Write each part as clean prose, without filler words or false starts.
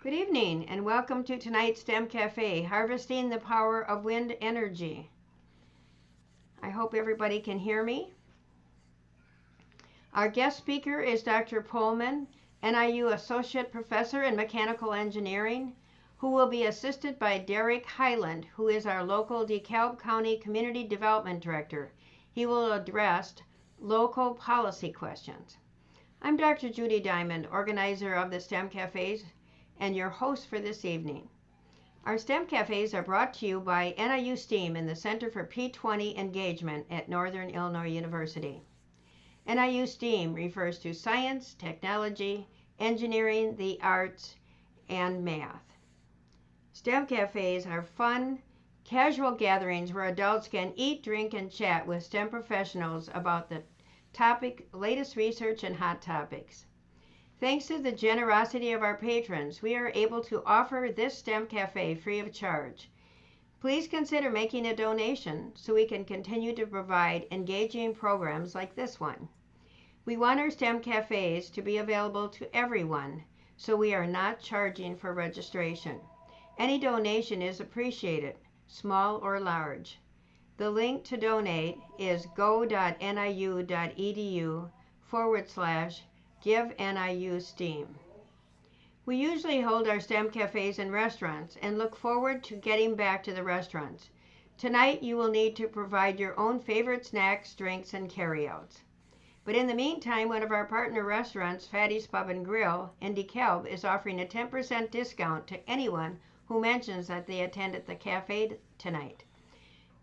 Good evening and welcome to tonight's STEM Cafe, Harvesting the Power of Wind Energy. I hope everybody can hear me. Our guest speaker is Dr. Pullman, NIU Associate Professor in Mechanical Engineering, who will be assisted by Derek Hyland, who is our local DeKalb County Community Development Director. He will address local policy questions. I'm Dr. Judy Diamond, organizer of the STEM Cafes, and your host for this evening. Our STEM Cafes are brought to you by NIU STEAM and the Center for P20 Engagement at Northern Illinois University. NIU STEAM refers to science, technology, engineering, the arts, and math. STEM Cafes are fun, casual gatherings where adults can eat, drink, and chat with STEM professionals about the topic, latest research, and hot topics. Thanks to the generosity of our patrons, we are able to offer this STEM Cafe free of charge. Please consider making a donation so we can continue to provide engaging programs like this one. We want our STEM Cafes to be available to everyone, so we are not charging for registration. Any donation is appreciated, small or large. The link to donate is go.niu.edu/Give NIU STEAM. We usually hold our STEM Cafes in restaurants and look forward to getting back to the restaurants. Tonight you will need to provide your own favorite snacks, drinks, and carryouts. But in the meantime, one of our partner restaurants, Fatty's Pub and Grill in DeKalb, is offering a 10% discount to anyone who mentions that they attended the cafe tonight.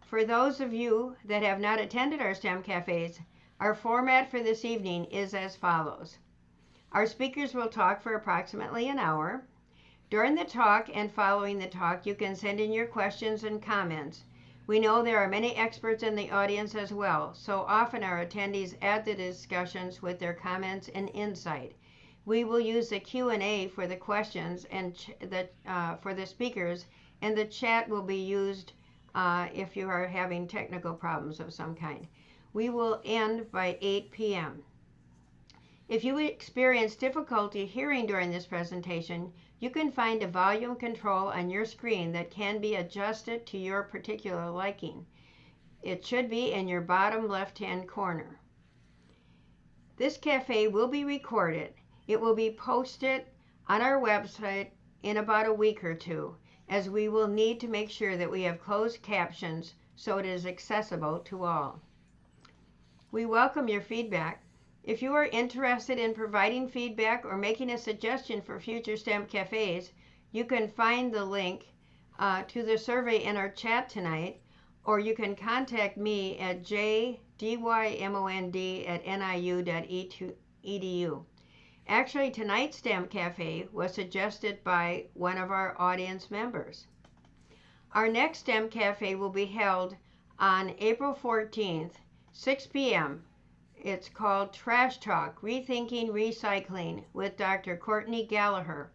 For those of you that have not attended our STEM Cafes, our format for this evening is as follows. Our speakers will talk for approximately an hour. During the talk and following the talk, you can send in your questions and comments. We know there are many experts in the audience as well, so often our attendees add to the discussions with their comments and insight. We will use the Q&A for the questions and for the speakers, and the chat will be used if you are having technical problems of some kind. We will end by 8 p.m. If you experience difficulty hearing during this presentation, you can find a volume control on your screen that can be adjusted to your particular liking. It should be in your bottom left-hand corner. This cafe will be recorded. It will be posted on our website in about a week or two, as we will need to make sure that we have closed captions so it is accessible to all. We welcome your feedback. If you are interested in providing feedback or making a suggestion for future STEM Cafes, you can find the link to the survey in our chat tonight, or you can contact me at jdymond@niu.edu. Actually, tonight's STEM Cafe was suggested by one of our audience members. Our next STEM Cafe will be held on April 14th, 6 p.m. It's called Trash Talk, Rethinking Recycling with Dr. Courtney Gallagher.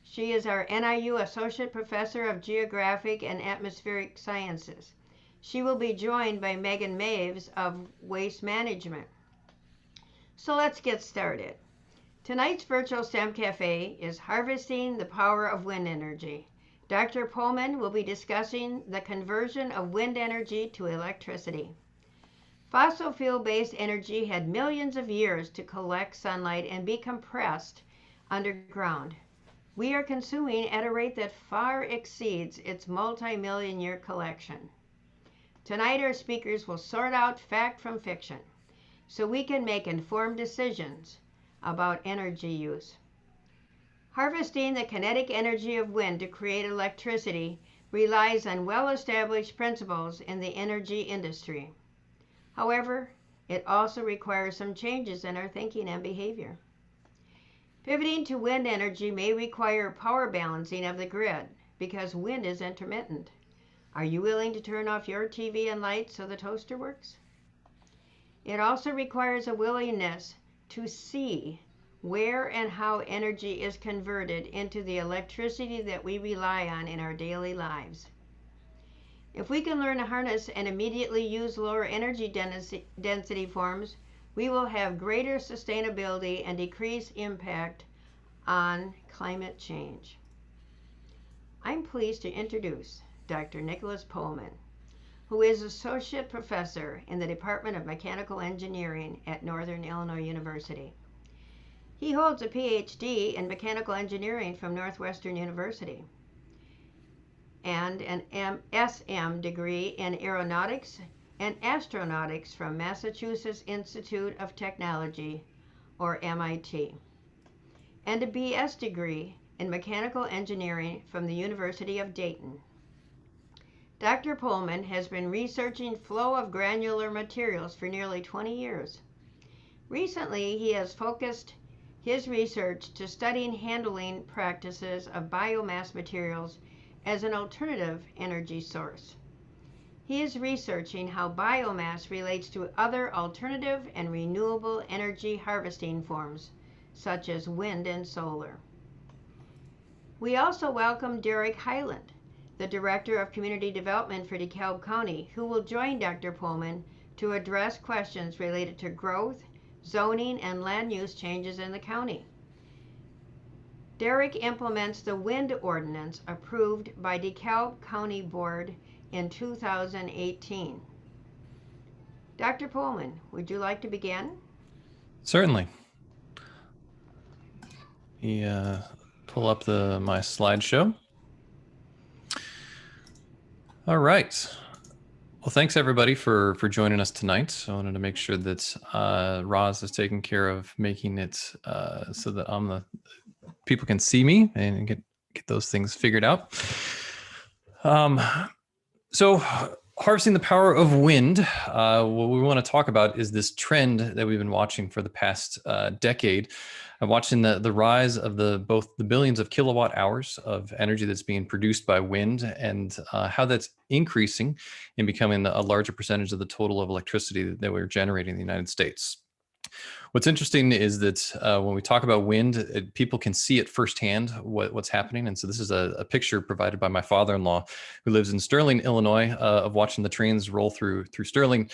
She is our NIU Associate Professor of Geographic and Atmospheric Sciences. She will be joined by Megan Maves of Waste Management. So let's get started. Tonight's virtual STEM Cafe is Harvesting the Power of Wind Energy. Dr. Pullman will be discussing the conversion of wind energy to electricity. Fossil fuel-based energy had millions of years to collect sunlight and be compressed underground. We are consuming at a rate that far exceeds its multi-million-year collection. Tonight our speakers will sort out fact from fiction so we can make informed decisions about energy use. Harvesting the kinetic energy of wind to create electricity relies on well-established principles in the energy industry. However, it also requires some changes in our thinking and behavior. Pivoting to wind energy may require power balancing of the grid because wind is intermittent. Are you willing to turn off your TV and lights so the toaster works? It also requires a willingness to see where and how energy is converted into the electricity that we rely on in our daily lives. If we can learn to harness and immediately use lower energy density forms, we will have greater sustainability and decrease impact on climate change. I'm pleased to introduce Dr. Nicholas Pullman, who is Associate Professor in the Department of Mechanical Engineering at Northern Illinois University. He holds a PhD in Mechanical Engineering from Northwestern University and an SM degree in Aeronautics and Astronautics from Massachusetts Institute of Technology, or MIT, and a BS degree in Mechanical Engineering from the University of Dayton. Dr. Pullman has been researching flow of granular materials for nearly 20 years. Recently, he has focused his research to studying handling practices of biomass materials as an alternative energy source. He is researching how biomass relates to other alternative and renewable energy harvesting forms, such as wind and solar. We also welcome Derek Hyland, the Director of Community Development for DeKalb County, who will join Dr. Pullman to address questions related to growth, zoning, and land use changes in the county. Derek implements the wind ordinance approved by DeKalb County Board in 2018. Dr. Pullman, would you like to begin? Certainly. Pull up my slideshow. All right. Well, thanks everybody for joining us tonight. I wanted to make sure that Roz is taking care of making it so that people can see me and get those things figured out. So harvesting the power of wind, what we want to talk about is this trend that we've been watching for the past decade. I'm watching the rise of both the billions of kilowatt hours of energy that's being produced by wind and how that's increasing and becoming a larger percentage of the total of electricity that we're generating in the United States. What's interesting is that when we talk about wind, people can see it firsthand what's happening. And so this is a picture provided by my father-in-law who lives in Sterling, Illinois, of watching the trains roll through Sterling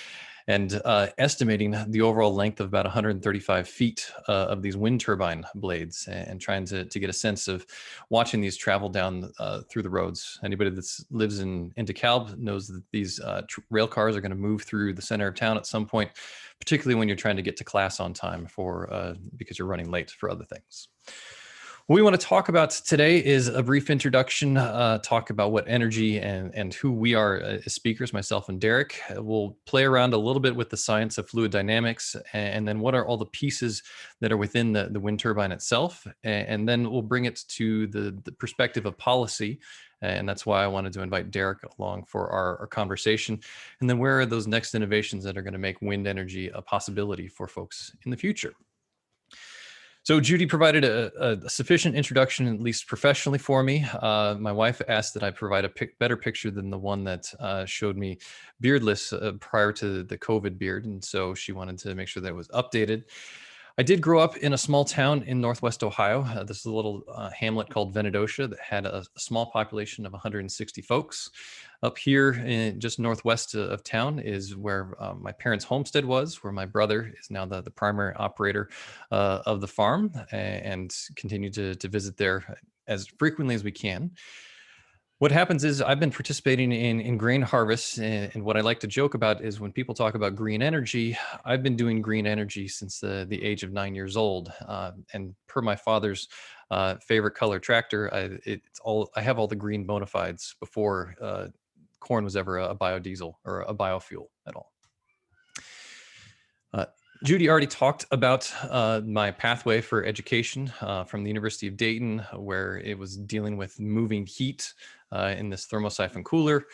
and estimating the overall length of about 135 feet of these wind turbine blades and trying to get a sense of watching these travel down through the roads. Anybody that lives in DeKalb knows that these rail cars are going to move through the center of town at some point, particularly when you're trying to get to class on time because you're running late for other things. What we want to talk about today is a brief introduction, talk about what energy and who we are as speakers, myself and Derek. We'll play around a little bit with the science of fluid dynamics, and then what are all the pieces that are within the wind turbine itself, and then we'll bring it to the perspective of policy. And that's why I wanted to invite Derek along for our conversation. And then where are those next innovations that are going to make wind energy a possibility for folks in the future? So Judy provided a sufficient introduction, at least professionally for me. My wife asked that I provide a better picture than the one that showed me beardless prior to the COVID beard. And so she wanted to make sure that it was updated. I did grow up in a small town in Northwest Ohio. This is a little hamlet called Venedocia that had a small population of 160 folks. Up here, just northwest of town, is where my parents' homestead was, where my brother is now the primary operator of the farm, and continue to visit there as frequently as we can. What happens is I've been participating in grain harvests, and what I like to joke about is when people talk about green energy, I've been doing green energy since the age of 9 years old. And per my father's favorite color tractor, I have all the green bona fides before corn was ever a biodiesel or a biofuel at all. Judy already talked about my pathway for education from the University of Dayton, where it was dealing with moving heat in this thermosiphon cooler.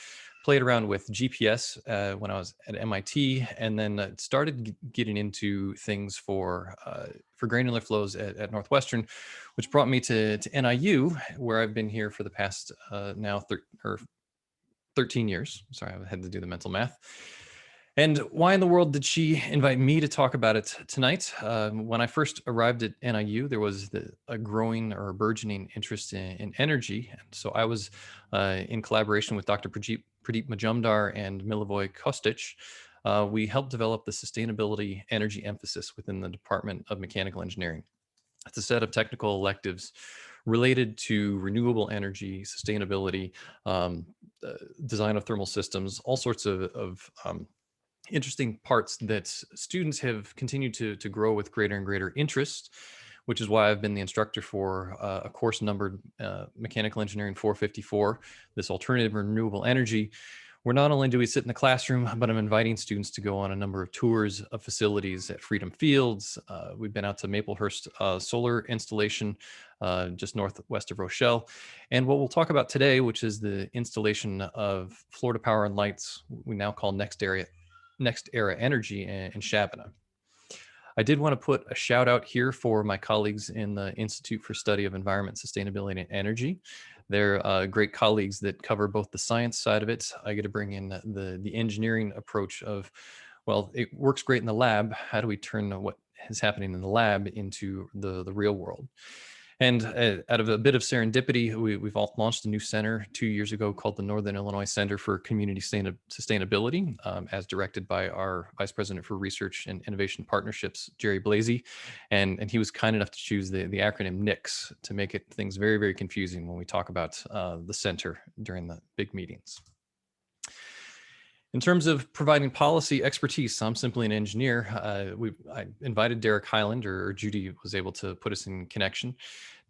Played around with GPS when I was at MIT, and then started getting into things for granular flows at Northwestern, which brought me to NIU, where I've been here for the past now 13 years. Sorry, I had to do the mental math. And why in the world did she invite me to talk about it tonight? When I first arrived at NIU, there was a growing or a burgeoning interest in energy. And so I was in collaboration with Dr. Pradeep Majumdar and Milivoje Kostic. We helped develop the sustainability energy emphasis within the Department of Mechanical Engineering. It's a set of technical electives related to renewable energy, sustainability, design of thermal systems, all sorts of interesting parts that students have continued to grow with greater and greater interest, which is why I've been the instructor for a course numbered Mechanical Engineering 454, this alternative renewable energy, where not only do we sit in the classroom, but I'm inviting students to go on a number of tours of facilities at Freedom Fields. We've been out to Maplehurst solar installation just northwest of Rochelle. And what we'll talk about today, which is the installation of Florida Power and Light's, we now call Next Era Energy in Shabana. I did want to put a shout out here for my colleagues in the Institute for Study of Environment, Sustainability, and Energy. They're great colleagues that cover both the science side of it. I get to bring in the engineering approach of, well, it works great in the lab. How do we turn what is happening in the lab into the real world? And out of a bit of serendipity, we've all launched a new center 2 years ago called the Northern Illinois Center for Community Sustainability, as directed by our Vice President for Research and Innovation Partnerships, Jerry Blasey. And he was kind enough to choose the acronym NICS to make things very, very confusing when we talk about the center during the big meetings. In terms of providing policy expertise, I'm simply an engineer. I invited Derek Highland, or Judy was able to put us in connection.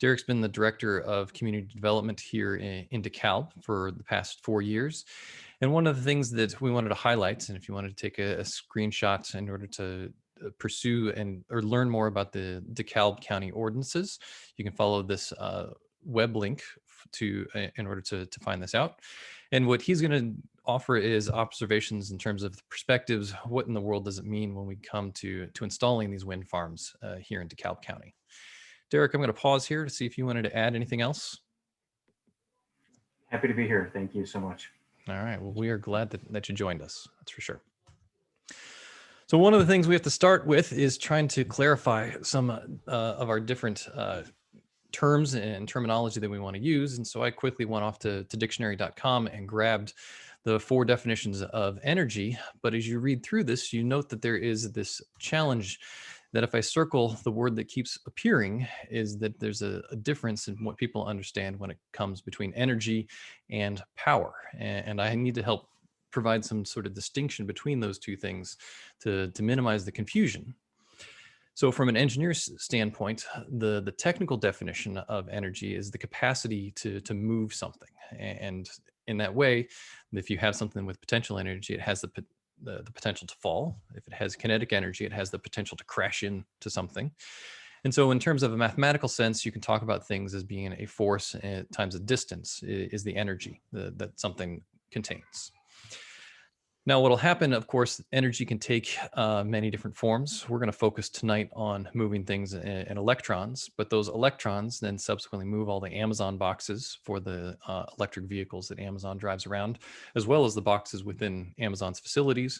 Derek's been the director of community development here in DeKalb for the past 4 years. And one of the things that we wanted to highlight, and if you wanted to take a screenshot in order to pursue or learn more about the DeKalb County ordinances, you can follow this web link in order to find this out. And what he's going to offer is observations in terms of the perspectives. What in the world does it mean when we come to installing these wind farms here in DeKalb County? Derek, I'm going to pause here to see if you wanted to add anything else. Happy to be here. Thank you so much. All right. Well, we are glad that you joined us. That's for sure. So one of the things we have to start with is trying to clarify some of our different terms and terminology that we want to use. And so I quickly went off to dictionary.com and grabbed the 4 definitions of energy. But as you read through this, you note that there is this challenge that if I circle the word that keeps appearing, is that there's a difference in what people understand when it comes between energy and power. And I need to help provide some sort of distinction between those two things to minimize the confusion. So from an engineer's standpoint, the technical definition of energy is the capacity to move something. And in that way, if you have something with potential energy, it has the potential to fall. If it has kinetic energy, it has the potential to crash into something. And so in terms of a mathematical sense, you can talk about things as being a force times a distance is the energy that something contains. Now, what'll happen, of course, energy can take many different forms. We're going to focus tonight on moving things in electrons, but those electrons then subsequently move all the Amazon boxes for the electric vehicles that Amazon drives around, as well as the boxes within Amazon's facilities.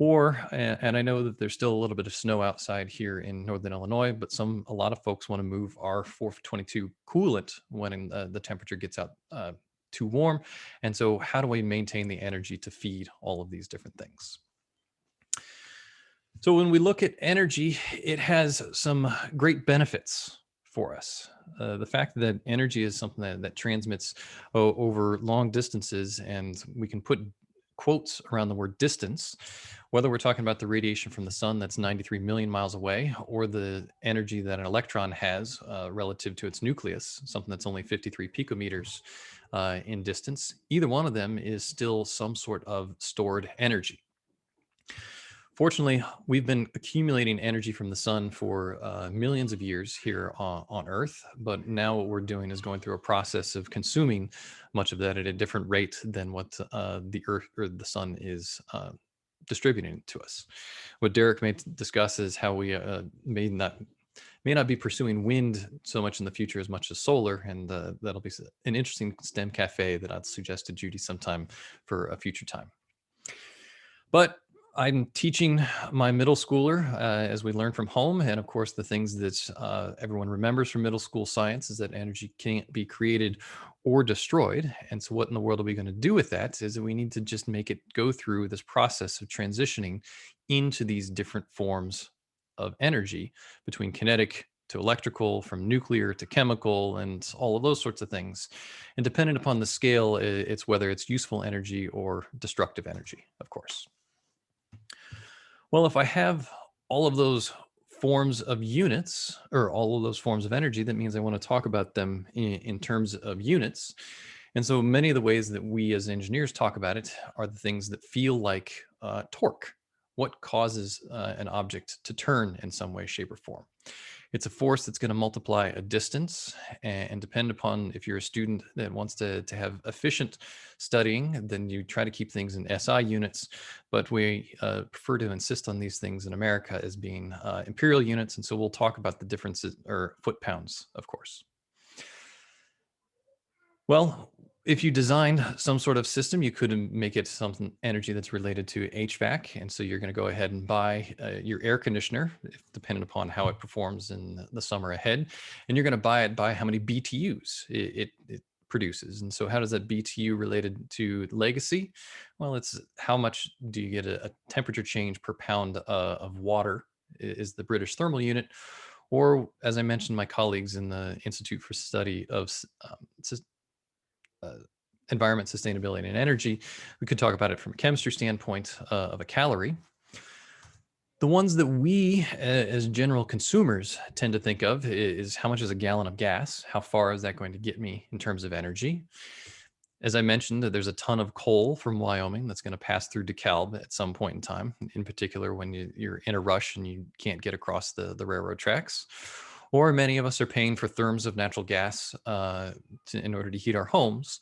And I know that there's still a little bit of snow outside here in Northern Illinois, but a lot of folks want to move our 422 coolant when the temperature gets out too warm. And so how do we maintain the energy to feed all of these different things? So when we look at energy, it has some great benefits for us. The fact that energy is something that transmits over long distances, and we can put quotes around the word distance, whether we're talking about the radiation from the sun that's 93 million miles away, or the energy that an electron has relative to its nucleus, something that's only 53 picometers in distance. Either one of them is still some sort of stored energy. Fortunately, we've been accumulating energy from the sun for millions of years here on Earth, but now what we're doing is going through a process of consuming much of that at a different rate than what the Earth or the sun is distributing to us. What Derek may discuss is how we may not be pursuing wind so much in the future as much as solar, and that'll be an interesting STEM cafe that I'd suggest to Judy sometime for a future time. But I'm teaching my middle schooler as we learn from home. And of course, the things that everyone remembers from middle school science is that energy can't be created or destroyed. And so what in the world are we going to do with that is that we need to just make it go through this process of transitioning into these different forms of energy between kinetic electrical, from nuclear to chemical, and all of those sorts of things. And depending upon the scale, it's whether it's useful energy or destructive energy, of course. Well, if I have all of those forms of units, or all of those forms of energy, that means I want to talk about them in terms of units. And so many of the ways that we as engineers talk about it are the things that feel like torque. What causes an object to turn in some way, shape, or form? It's a force that's going to multiply a distance, and depend upon if you're a student that wants to have efficient studying, then you try to keep things in SI units. But we prefer to insist on these things in America as being imperial units. And so we'll talk about the differences, or foot-pounds, of course. Well, if you designed some sort of system, you could make it something energy that's related to HVAC. And so you're going to go ahead and buy your air conditioner, depending upon how it performs in the summer ahead. And you're going to buy it by how many BTUs it produces. And so how does that BTU related to legacy? Well, it's how much do you get a temperature change per pound of water is the British thermal unit. Or, as I mentioned, my colleagues in the Institute for Study of Environment, Sustainability, and Energy, we could talk about it from a chemistry standpoint of a calorie. The ones that we as general consumers tend to think of is how much is a gallon of gas? How far is that going to get me in terms of energy? As I mentioned, there's a ton of coal from Wyoming that's going to pass through DeKalb at some point in time, in particular when you're in a rush and you can't get across the railroad tracks. Or many of us are paying for therms of natural gas in order to heat our homes.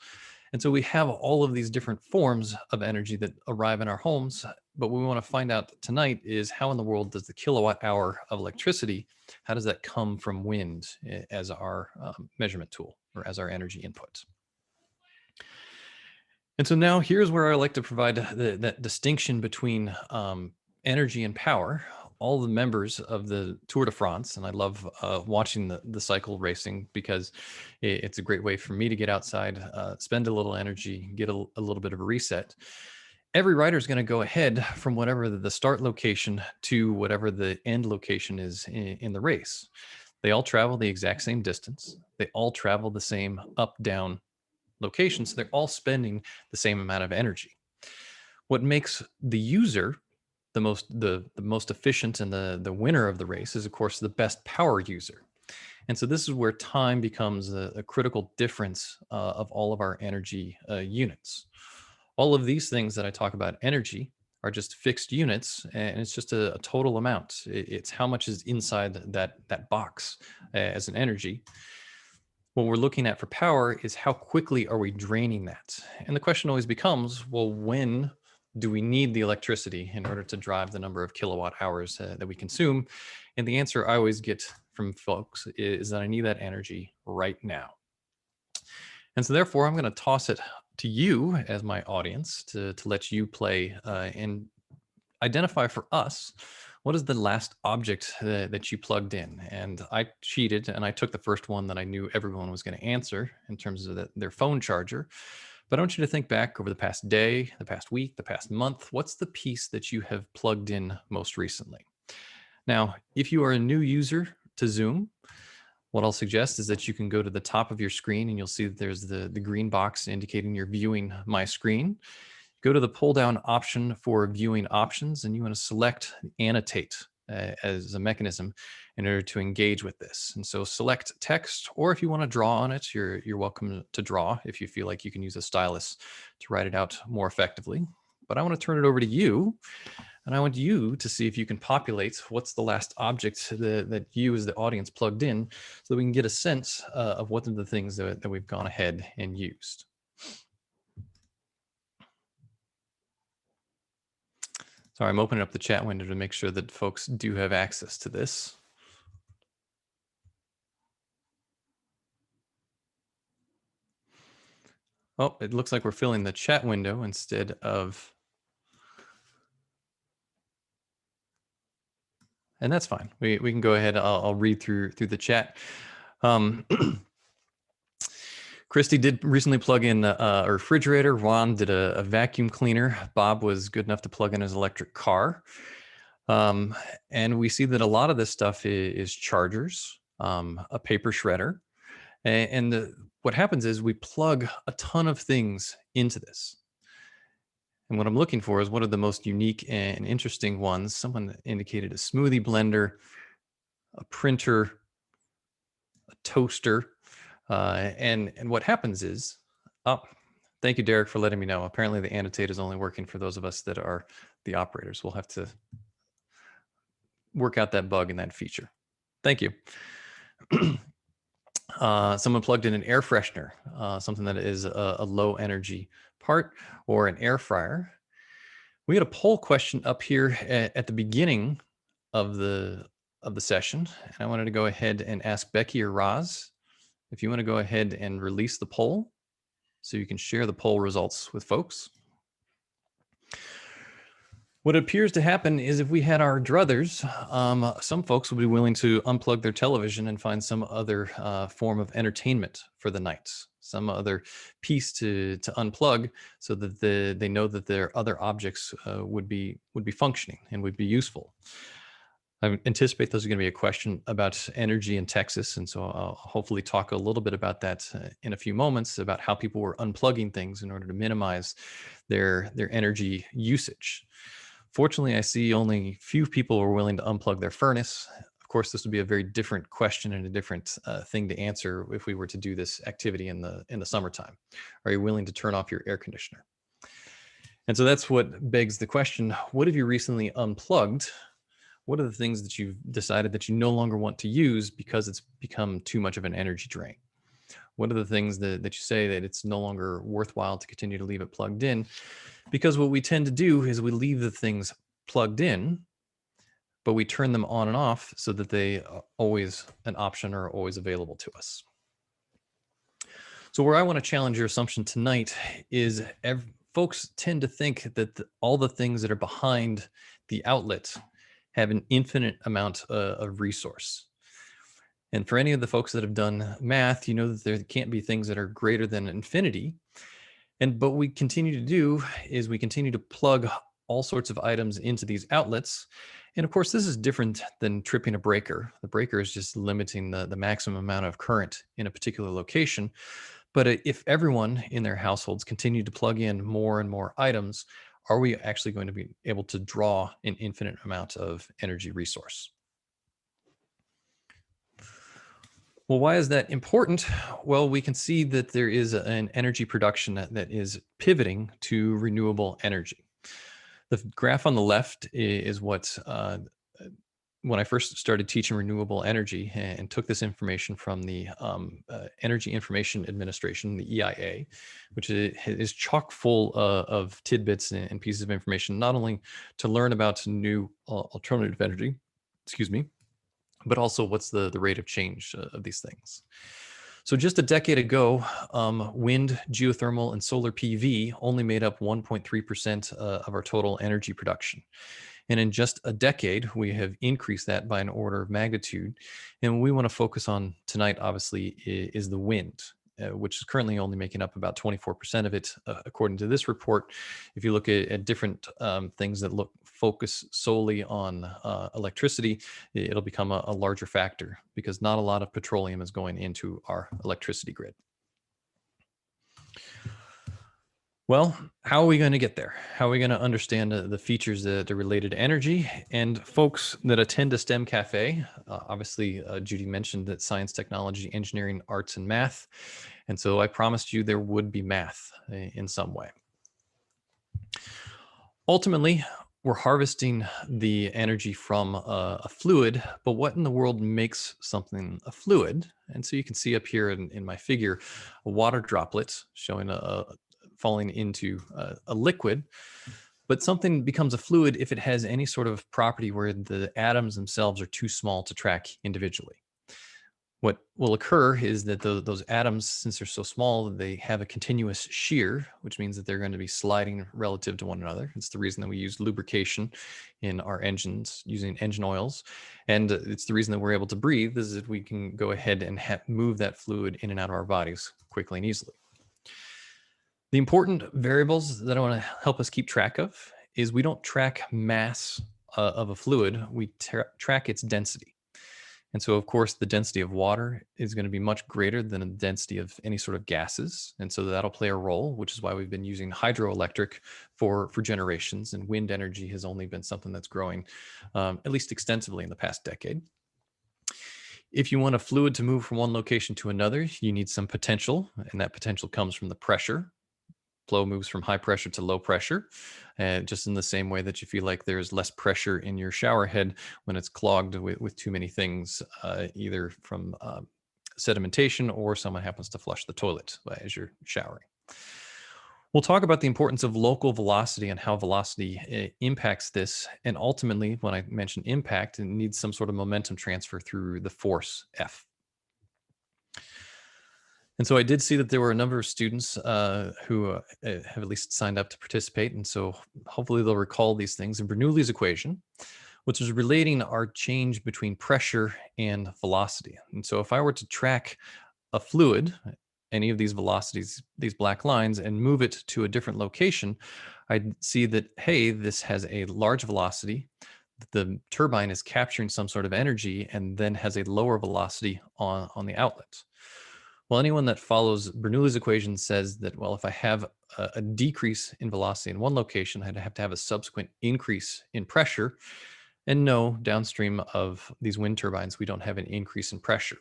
And so we have all of these different forms of energy that arrive in our homes. But what we want to find out tonight is how in the world does the kilowatt hour of electricity, how does that come from wind as our measurement tool, or as our energy input? And so now here's where I like to provide that distinction between energy and power. All the members of the Tour de France, and I love watching the cycle racing because it's a great way for me to get outside, spend a little energy, get a little bit of a reset. Every rider is going to go ahead from whatever the start location to whatever the end location is in the race. They all travel the exact same distance. They all travel the same up-down location, so they're all spending the same amount of energy. What makes the user the most efficient and the winner of the race is, of course, the best power user. And so this is where time becomes a critical difference of all of our energy units. All of these things that I talk about energy are just fixed units, and it's just a total amount. It's how much is inside that box as an energy. What we're looking at for power is how quickly are we draining that? And the question always becomes, well, when do we need the electricity in order to drive the number of kilowatt hours that we consume? And the answer I always get from folks is that I need that energy right now. And so therefore, I'm going to toss it to you as my audience to let you play and identify for us, what is the last object that you plugged in? And I cheated and I took the first one that I knew everyone was going to answer in terms of their phone charger. But I want you to think back over the past day, the past week, the past month. What's the piece that you have plugged in most recently? Now, if you are a new user to Zoom, what I'll suggest is that you can go to the top of your screen and you'll see that there's the green box indicating you're viewing my screen. Go to the pull down option for viewing options, and you want to select annotate as a mechanism in order to engage with this. And so select text, or if you want to draw on it, you're welcome to draw if you feel like you can use a stylus to write it out more effectively. But I want to turn it over to you, and I want you to see if you can populate what's the last object that you as the audience plugged in, so that we can get a sense of what are the things that we've gone ahead and used. Sorry, I'm opening up the chat window to make sure that folks do have access to this. Oh, it looks like we're filling the chat window instead of... And that's fine. We can go ahead. I'll read through the chat. Christy did recently plug in a refrigerator. Ron did a vacuum cleaner. Bob was good enough to plug in his electric car. And we see that a lot of this stuff is chargers. a paper shredder. And what happens is we plug a ton of things into this. And what I'm looking for is what are the most unique and interesting ones. Someone indicated a smoothie blender, a printer, a toaster. And what happens is, oh, thank you, Derek, for letting me know. Apparently the annotate is only working for those of us that are the operators. We'll have to work out that bug in that feature. Thank you. Someone plugged in an air freshener, something that is a low energy part, or an air fryer. We had a poll question up here at the beginning of the session, and I wanted to go ahead and ask Becky or Roz if you want to go ahead and release the poll so you can share the poll results with folks. What appears to happen is if we had our druthers, some folks would be willing to unplug their television and find some other form of entertainment for the night, some other piece to unplug so that they know that their other objects would be functioning and would be useful. I anticipate there's going to be a question about energy in Texas, and so I'll hopefully talk a little bit about that in a few moments, about how people were unplugging things in order to minimize their energy usage. Fortunately, I see only few people were willing to unplug their furnace. Of course, this would be a very different question and a different thing to answer if we were to do this activity in the summertime. Are you willing to turn off your air conditioner? And so that's what begs the question, what have you recently unplugged? What are the things that you've decided that you no longer want to use because it's become too much of an energy drain? What are the things that you say that it's no longer worthwhile to continue to leave it plugged in? Because what we tend to do is we leave the things plugged in, but we turn them on and off so that they are always an option or always available to us. So where I want to challenge your assumption tonight is folks tend to think that all the things that are behind the outlet have an infinite amount of resource. And for any of the folks that have done math, you know that there can't be things that are greater than infinity. But what we continue to do is we continue to plug all sorts of items into these outlets. And of course, this is different than tripping a breaker. The breaker is just limiting the maximum amount of current in a particular location. But if everyone in their households continue to plug in more and more items, are we actually going to be able to draw an infinite amount of energy resource? Well, why is that important? Well, we can see that there is an energy production that is pivoting to renewable energy. The graph on the left is what, when I first started teaching renewable energy and took this information from the Energy Information Administration, the EIA, which is chock full of tidbits and pieces of information, not only to learn about new alternative energy, but also what's the rate of change of these things. So just a decade ago, wind, geothermal, and solar PV only made up 1.3% of our total energy production. And in just a decade, we have increased that by an order of magnitude. And what we want to focus on tonight, obviously, is the wind, which is currently only making up about 24% of it, according to this report. If you look at different things that focus solely on electricity, it'll become a larger factor because not a lot of petroleum is going into our electricity grid. Well, how are we going to get there? How are we going to understand the features that are related to energy? And folks that attend a STEM cafe, obviously, Judy mentioned that science, technology, engineering, arts, and math. And so I promised you there would be math in some way. Ultimately, we're harvesting the energy from a fluid, but what in the world makes something a fluid? And so you can see up here in my figure, a water droplet showing falling into a liquid, but something becomes a fluid if it has any sort of property where the atoms themselves are too small to track individually. What will occur is that those atoms, since they're so small, they have a continuous shear, which means that they're going to be sliding relative to one another. It's the reason that we use lubrication in our engines using engine oils. And it's the reason that we're able to breathe is that we can go ahead and move that fluid in and out of our bodies quickly and easily. The important variables that I want to help us keep track of is we don't track mass of a fluid, we track its density. And so, of course, the density of water is going to be much greater than the density of any sort of gases. And so that'll play a role, which is why we've been using hydroelectric for generations. And wind energy has only been something that's growing at least extensively in the past decade. If you want a fluid to move from one location to another, you need some potential, and that potential comes from the pressure. Flow moves from high pressure to low pressure, just in the same way that you feel like there's less pressure in your shower head when it's clogged with too many things, either from sedimentation or someone happens to flush the toilet as you're showering. We'll talk about the importance of local velocity and how velocity impacts this. And ultimately, when I mention impact, it needs some sort of momentum transfer through the force F. And so I did see that there were a number of students who have at least signed up to participate. And so hopefully they'll recall these things. In Bernoulli's equation, which is relating our change between pressure and velocity. And so if I were to track a fluid, any of these velocities, these black lines, and move it to a different location, I'd see that, hey, this has a large velocity. The turbine is capturing some sort of energy and then has a lower velocity on the outlet. Well, anyone that follows Bernoulli's equation says that, well, if I have a decrease in velocity in one location, I'd have to have a subsequent increase in pressure. And no, downstream of these wind turbines, we don't have an increase in pressure.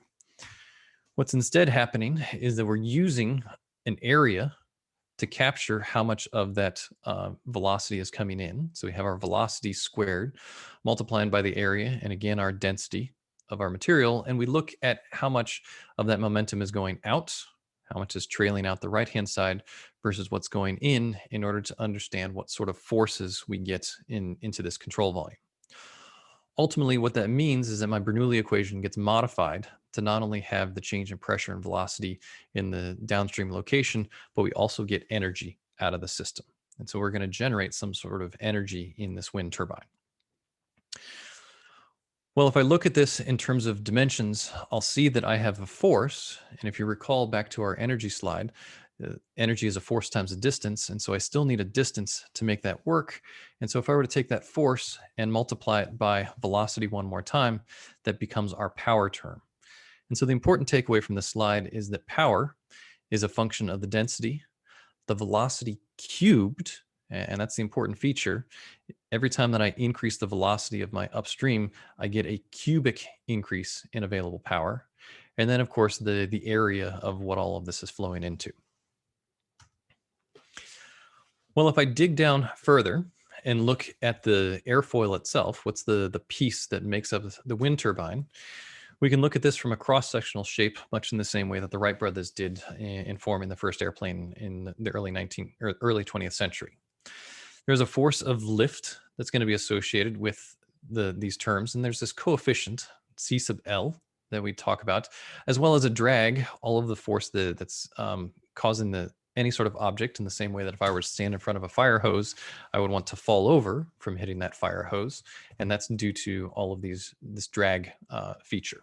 What's instead happening is that we're using an area to capture how much of that velocity is coming in. So we have our velocity squared multiplied by the area, and again, our density of our material. And we look at how much of that momentum is going out, how much is trailing out the right-hand side versus what's going in order to understand what sort of forces we get into this control volume. Ultimately, what that means is that my Bernoulli equation gets modified to not only have the change in pressure and velocity in the downstream location, but we also get energy out of the system. And so we're going to generate some sort of energy in this wind turbine. Well, if I look at this in terms of dimensions, I'll see that I have a force. And if you recall back to our energy slide, energy is a force times a distance. And so I still need a distance to make that work. And so if I were to take that force and multiply it by velocity one more time, that becomes our power term. And so the important takeaway from this slide is that power is a function of the density, the velocity cubed, and that's the important feature. Every time that I increase the velocity of my upstream, I get a cubic increase in available power. And then, of course, the area of what all of this is flowing into. Well, if I dig down further and look at the airfoil itself, what's the piece that makes up the wind turbine, we can look at this from a cross-sectional shape, much in the same way that the Wright brothers did in forming the first airplane in the early 20th century. There's a force of lift that's going to be associated with these terms, and there's this coefficient, C sub L, that we talk about, as well as a drag, all of the force that's causing any sort of object, in the same way that if I were to stand in front of a fire hose, I would want to fall over from hitting that fire hose, and that's due to all of this drag feature.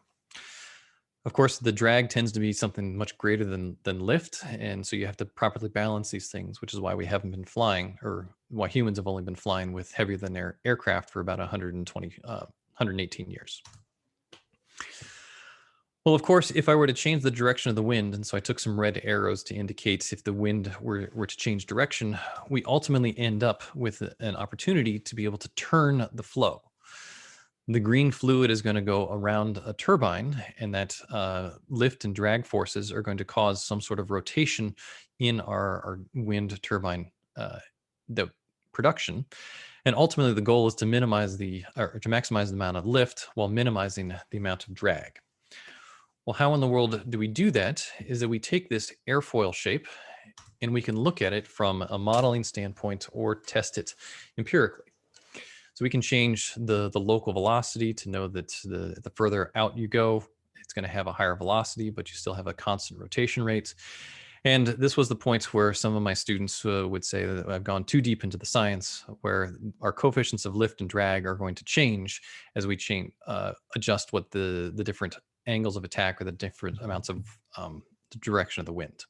Of course, the drag tends to be something much greater than lift, and so you have to properly balance these things, which is why we haven't been flying, or why humans have only been flying with heavier than air aircraft for about 118 years. Well, of course, if I were to change the direction of the wind, and so I took some red arrows to indicate if the wind were to change direction, we ultimately end up with an opportunity to be able to turn the flow. The green fluid is going to go around a turbine, and that lift and drag forces are going to cause some sort of rotation in our wind turbine the production. And ultimately, the goal is to maximize the amount of lift while minimizing the amount of drag. Well, how in the world do we do that? Is that we take this airfoil shape and we can look at it from a modeling standpoint or test it empirically. So we can change the local velocity to know that the further out you go, it's going to have a higher velocity, but you still have a constant rotation rate. And this was the point where some of my students would say that I've gone too deep into the science, where our coefficients of lift and drag are going to change as we adjust what the different angles of attack or the different amounts of the direction of the wind.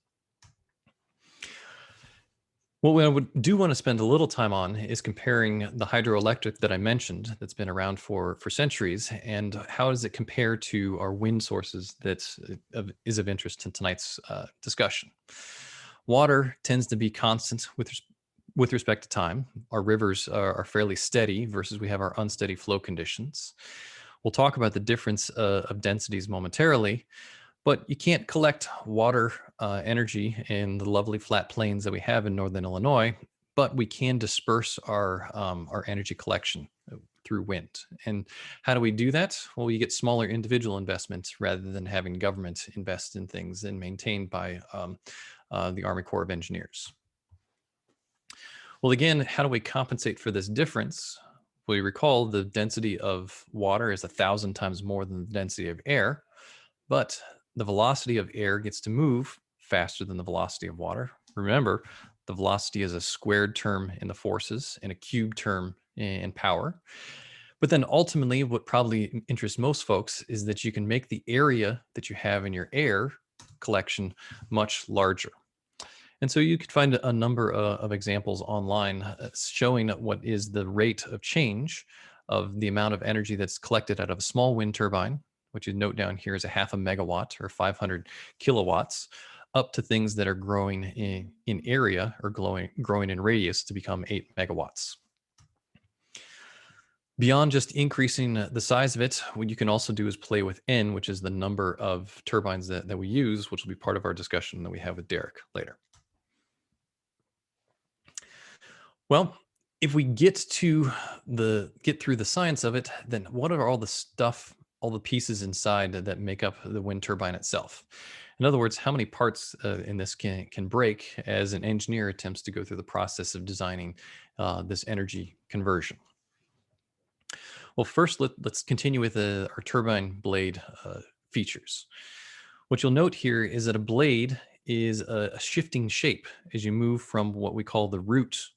What do want to spend a little time on is comparing the hydroelectric that I mentioned that's been around for centuries, and how does it compare to our wind sources is of interest in tonight's discussion. Water tends to be constant with respect to time. Our rivers are fairly steady versus we have our unsteady flow conditions. We'll talk about the difference of densities momentarily, but you can't collect water energy in the lovely flat plains that we have in northern Illinois, but we can disperse our energy collection through wind. And how do we do that? Well, you get smaller individual investments rather than having government invest in things and maintained by the Army Corps of Engineers. Well, again, how do we compensate for this difference? We recall the density of water is 1,000 times more than the density of air, but the velocity of air gets to move faster than the velocity of water. Remember, the velocity is a squared term in the forces and a cubed term in power. But then ultimately, what probably interests most folks is that you can make the area that you have in your air collection much larger. And so you could find a number of examples online showing what is the rate of change of the amount of energy that's collected out of a small wind turbine, which you note down here is a half a megawatt or 500 kilowatts, up to things that are growing in area or growing in radius to become 8 megawatts. Beyond just increasing the size of it, what you can also do is play with N, which is the number of turbines that we use, which will be part of our discussion that we have with Derek later. Well, if we get through the science of it, then what are all the pieces inside that make up the wind turbine itself? In other words, how many parts in this can break as an engineer attempts to go through the process of designing this energy conversion? Well, first, let's continue with our turbine blade features. What you'll note here is that a blade is a shifting shape as you move from what we call the root,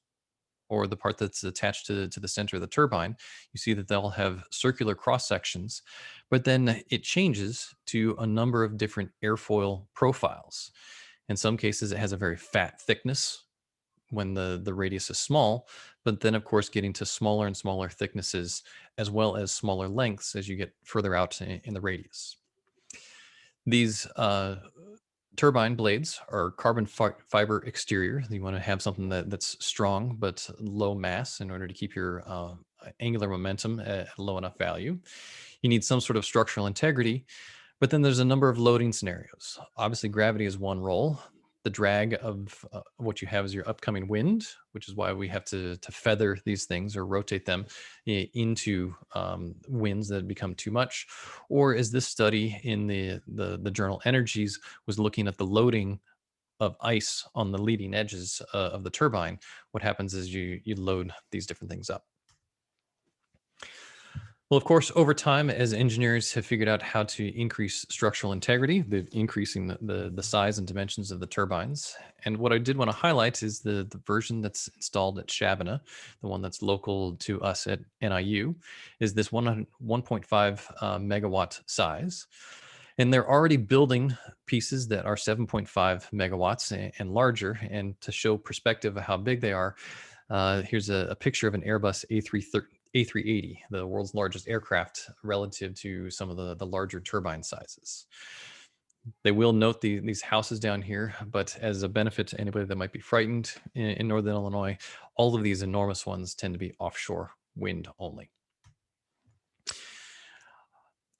or the part that's attached to the center of the turbine. You see that they'll have circular cross sections, but then it changes to a number of different airfoil profiles. In some cases, it has a very fat thickness when the radius is small, but then of course getting to smaller and smaller thicknesses as well as smaller lengths as you get further out in the radius. These turbine blades are carbon fiber exterior. You want to have something that's strong but low mass in order to keep your angular momentum at a low enough value. You need some sort of structural integrity, but then there's a number of loading scenarios. Obviously, gravity is one role. The drag of what you have is your upcoming wind, which is why we have to feather these things or rotate them into winds that become too much. Or as this study in the journal Energies was looking at the loading of ice on the leading edges of the turbine, what happens is you load these different things up. Well, of course, over time, as engineers have figured out how to increase structural integrity, they're increasing the size and dimensions of the turbines. And what I did want to highlight is the version that's installed at Shabana, the one that's local to us at NIU, is this 1.5 megawatt size. And they're already building pieces that are 7.5 megawatts and larger. And to show perspective of how big they are, here's a picture of an Airbus A380, the world's largest aircraft relative to some of the larger turbine sizes. They will note these houses down here, but as a benefit to anybody that might be frightened in Northern Illinois, all of these enormous ones tend to be offshore wind only.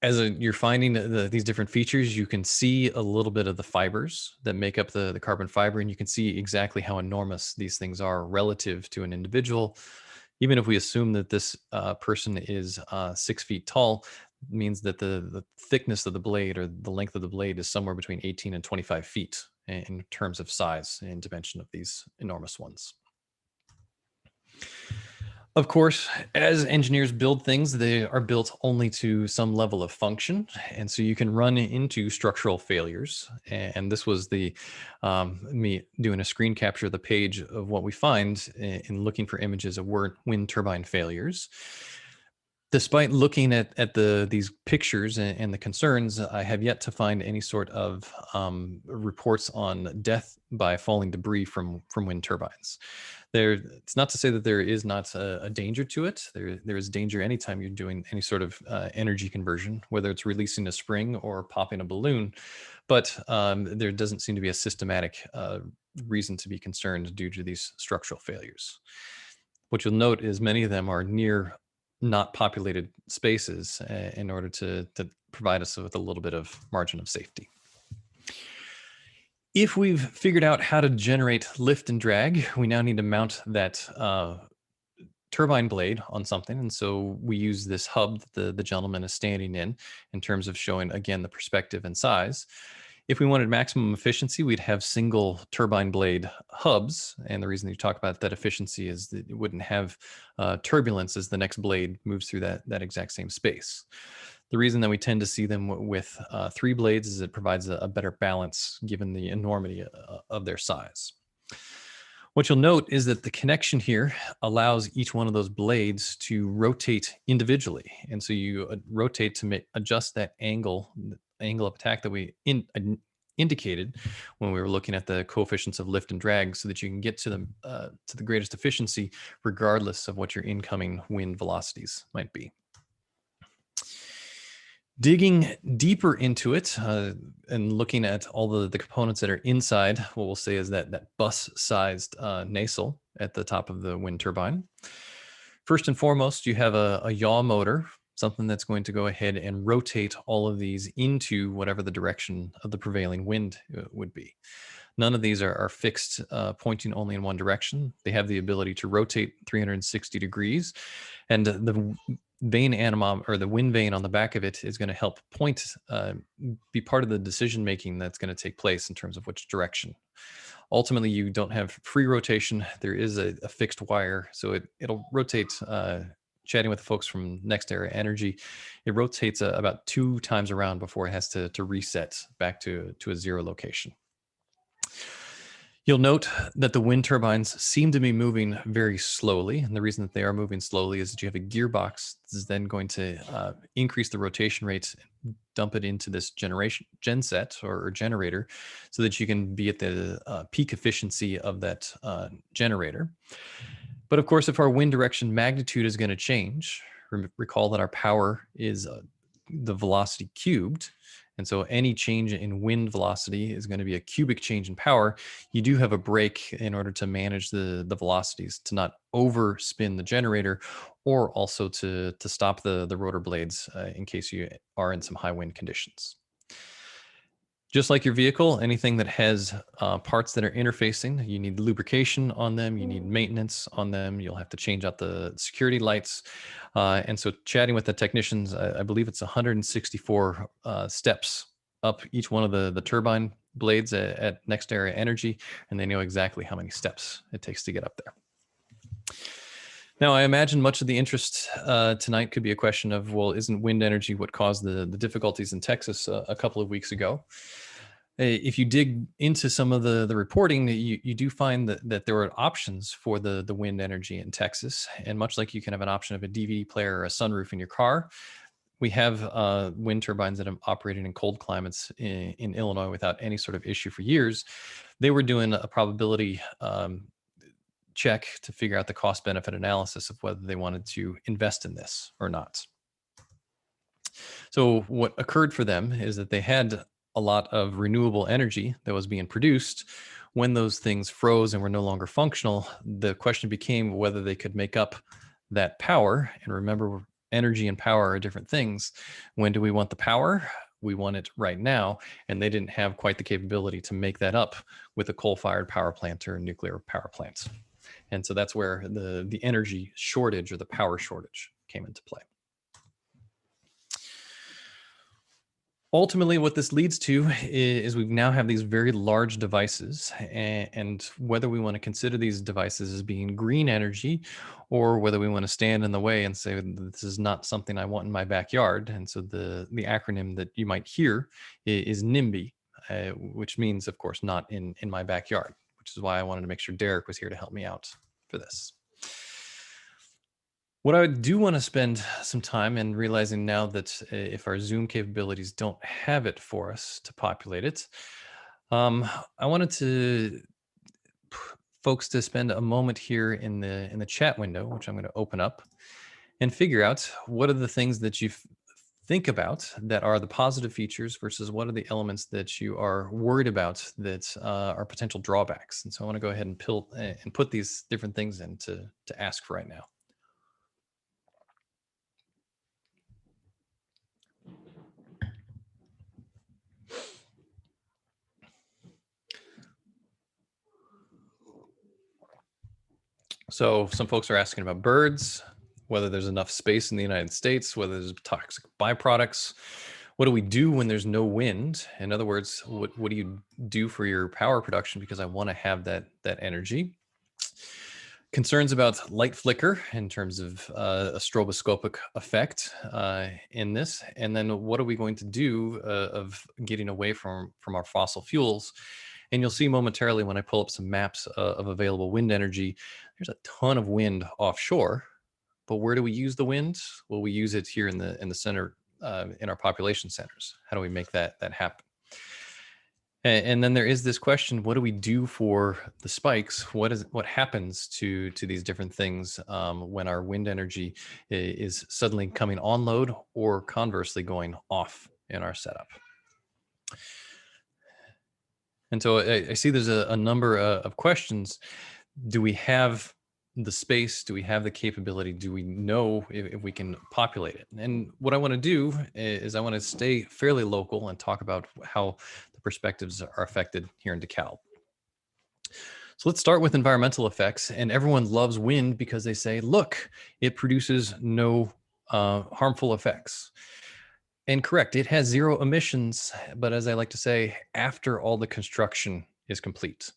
As you're finding these different features, you can see a little bit of the fibers that make up the carbon fiber, and you can see exactly how enormous these things are relative to an individual. Even if we assume that this person is 6 feet tall, means that the thickness of the blade or the length of the blade is somewhere between 18 and 25 feet in terms of size and dimension of these enormous ones. Of course, as engineers build things, they are built only to some level of function. And so you can run into structural failures. And this was me doing a screen capture of the page of what we find in looking for images of wind turbine failures. Despite looking at these pictures and the concerns, I have yet to find any sort of reports on death by falling debris from wind turbines. It's not to say that there is not a danger to it. There is danger anytime you're doing any sort of energy conversion, whether it's releasing a spring or popping a balloon. But there doesn't seem to be a systematic reason to be concerned due to these structural failures. What you'll note is many of them are near not populated spaces in order to provide us with a little bit of margin of safety. If we've figured out how to generate lift and drag, we now need to mount that turbine blade on something. And so we use this hub that the gentleman is standing in terms of showing, again, the perspective and size. If we wanted maximum efficiency, we'd have single turbine blade hubs. And the reason you talk about that efficiency is that it wouldn't have turbulence as the next blade moves through that exact same space. The reason that we tend to see them with 3 blades is it provides a better balance given the enormity of their size. What you'll note is that the connection here allows each one of those blades to rotate individually. And so you rotate to adjust that angle of attack that we indicated when we were looking at the coefficients of lift and drag, so that you can get to the greatest efficiency regardless of what your incoming wind velocities might be. Digging deeper into it and looking at all the components that are inside, what we'll say is that bus-sized nacelle at the top of the wind turbine. First and foremost, you have a yaw motor, something that's going to go ahead and rotate all of these into whatever the direction of the prevailing wind would be. None of these are fixed, pointing only in one direction. They have the ability to rotate 360 degrees, and the vane anemometer, or the wind vane on the back of it, is going to help be part of the decision making that's going to take place in terms of which direction. Ultimately, you don't have free rotation. There is a fixed wire, so it'll rotate. Chatting with the folks from NextEra Energy, it rotates about 2 times around before it has to reset back to a 0 location. You'll note that the wind turbines seem to be moving very slowly. And the reason that they are moving slowly is that you have a gearbox that is then going to increase the rotation rates, dump it into this genset or generator, so that you can be at the peak efficiency of that generator. But of course, if our wind direction magnitude is going to change, recall that our power is the velocity cubed. And so any change in wind velocity is going to be a cubic change in power. You do have a brake in order to manage the velocities, to not overspin the generator, or also to stop the rotor blades in case you are in some high wind conditions. Just like your vehicle, anything that has parts that are interfacing, you need lubrication on them, you need maintenance on them, you'll have to change out the security lights. And so chatting with the technicians, I believe it's 164 steps up each one of the turbine blades at NextEra Energy, and they know exactly how many steps it takes to get up there. Now, I imagine much of the interest tonight could be a question of, well, isn't wind energy what caused the difficulties in Texas a couple of weeks ago? If you dig into some of the reporting, you do find that there are options for the wind energy in Texas. And much like you can have an option of a DVD player or a sunroof in your car, we have wind turbines that have operated in cold climates in Illinois without any sort of issue for years. They were doing a probability check to figure out the cost benefit analysis of whether they wanted to invest in this or not. So what occurred for them is that they had a lot of renewable energy that was being produced. When those things froze and were no longer functional, the question became whether they could make up that power. And remember, energy and power are different things. When do we want the power? We want it right now. And they didn't have quite the capability to make that up with a coal-fired power plant or a nuclear power plant. And so that's where the energy shortage or the power shortage came into play. Ultimately, what this leads to is we now have these very large devices, and whether we want to consider these devices as being green energy, or whether we want to stand in the way and say, this is not something I want in my backyard. And so the acronym that you might hear is NIMBY, which means, of course, not in my backyard, which is why I wanted to make sure Derek was here to help me out for this. What I do want to spend some time in realizing now that if our Zoom capabilities don't have it for us to populate it, um, I wanted to folks to spend a moment here in the chat window, which I'm going to open up, and figure out what are the things that you think about that are the positive features versus what are the elements that you are worried about that are potential drawbacks. And so I want to go ahead and put these different things in to ask for right now. So some folks are asking about birds, whether there's enough space in the United States, whether there's toxic byproducts. What do we do when there's no wind? In other words, what do you do for your power production? Because I want to have that energy. Concerns about light flicker in terms of a stroboscopic effect in this, and then what are we going to do of getting away from our fossil fuels? And you'll see momentarily when I pull up some maps of available wind energy, there's a ton of wind offshore. But where do we use the wind? Well, we use it here in the center, in our population centers. How do we make that happen? And then there is this question: what do we do for the spikes? What happens to these different things when our wind energy is suddenly coming on load, or conversely going off in our setup? And so I see there's a number of questions. Do we have the space? Do we have the capability? Do we know if we can populate it? And what I want to do is I want to stay fairly local and talk about how the perspectives are affected here in DeKalb. So let's start with environmental effects. And everyone loves wind because they say, look, it produces no harmful effects. And correct, it has zero emissions, but as I like to say, after all the construction is complete.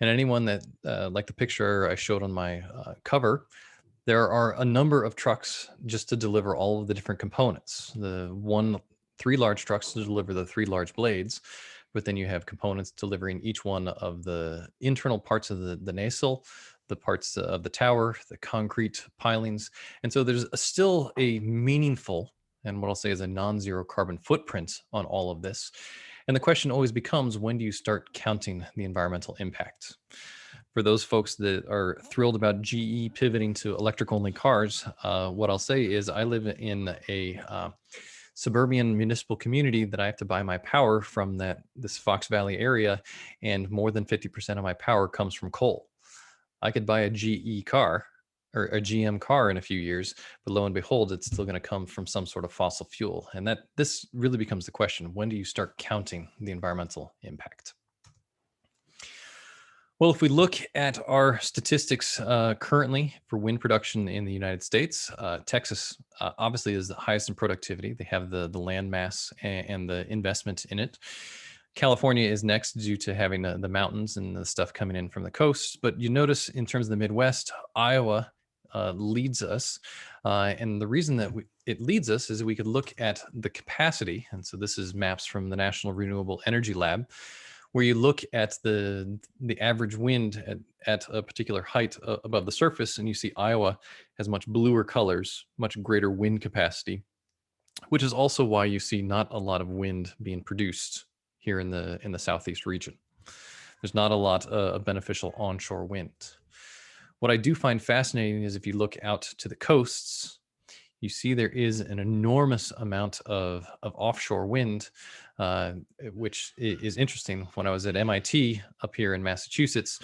And anyone that, like the picture I showed on my cover, there are a number of trucks just to deliver all of the different components. Three large trucks to deliver the three large blades, but then you have components delivering each one of the internal parts of the nacelle, the parts of the tower, the concrete pilings. And so there's still a meaningful, and what I'll say is a non-zero carbon footprint on all of this. And the question always becomes, when do you start counting the environmental impact? For those folks that are thrilled about GE pivoting to electric-only cars, what I'll say is I live in a suburban municipal community that I have to buy my power from this Fox Valley area, and more than 50% of my power comes from coal. I could buy a GE car or a GM car in a few years, but lo and behold, it's still going to come from some sort of fossil fuel. And this really becomes the question: when do you start counting the environmental impact? Well, if we look at our statistics currently for wind production in the United States, Texas obviously is the highest in productivity. They have the land mass and the investment in it. California is next due to having the mountains and the stuff coming in from the coast. But you notice in terms of the Midwest, Iowa leads us. And the reason that it leads us is we could look at the capacity. And so this is maps from the National Renewable Energy Lab, where you look at the average wind at a particular height above the surface, and you see Iowa has much bluer colors, much greater wind capacity, which is also why you see not a lot of wind being produced here in the southeast region. There's not a lot of beneficial onshore wind. What I do find fascinating is if you look out to the coasts, you see there is an enormous amount of offshore wind, which is interesting. When I was at MIT up here in Massachusetts,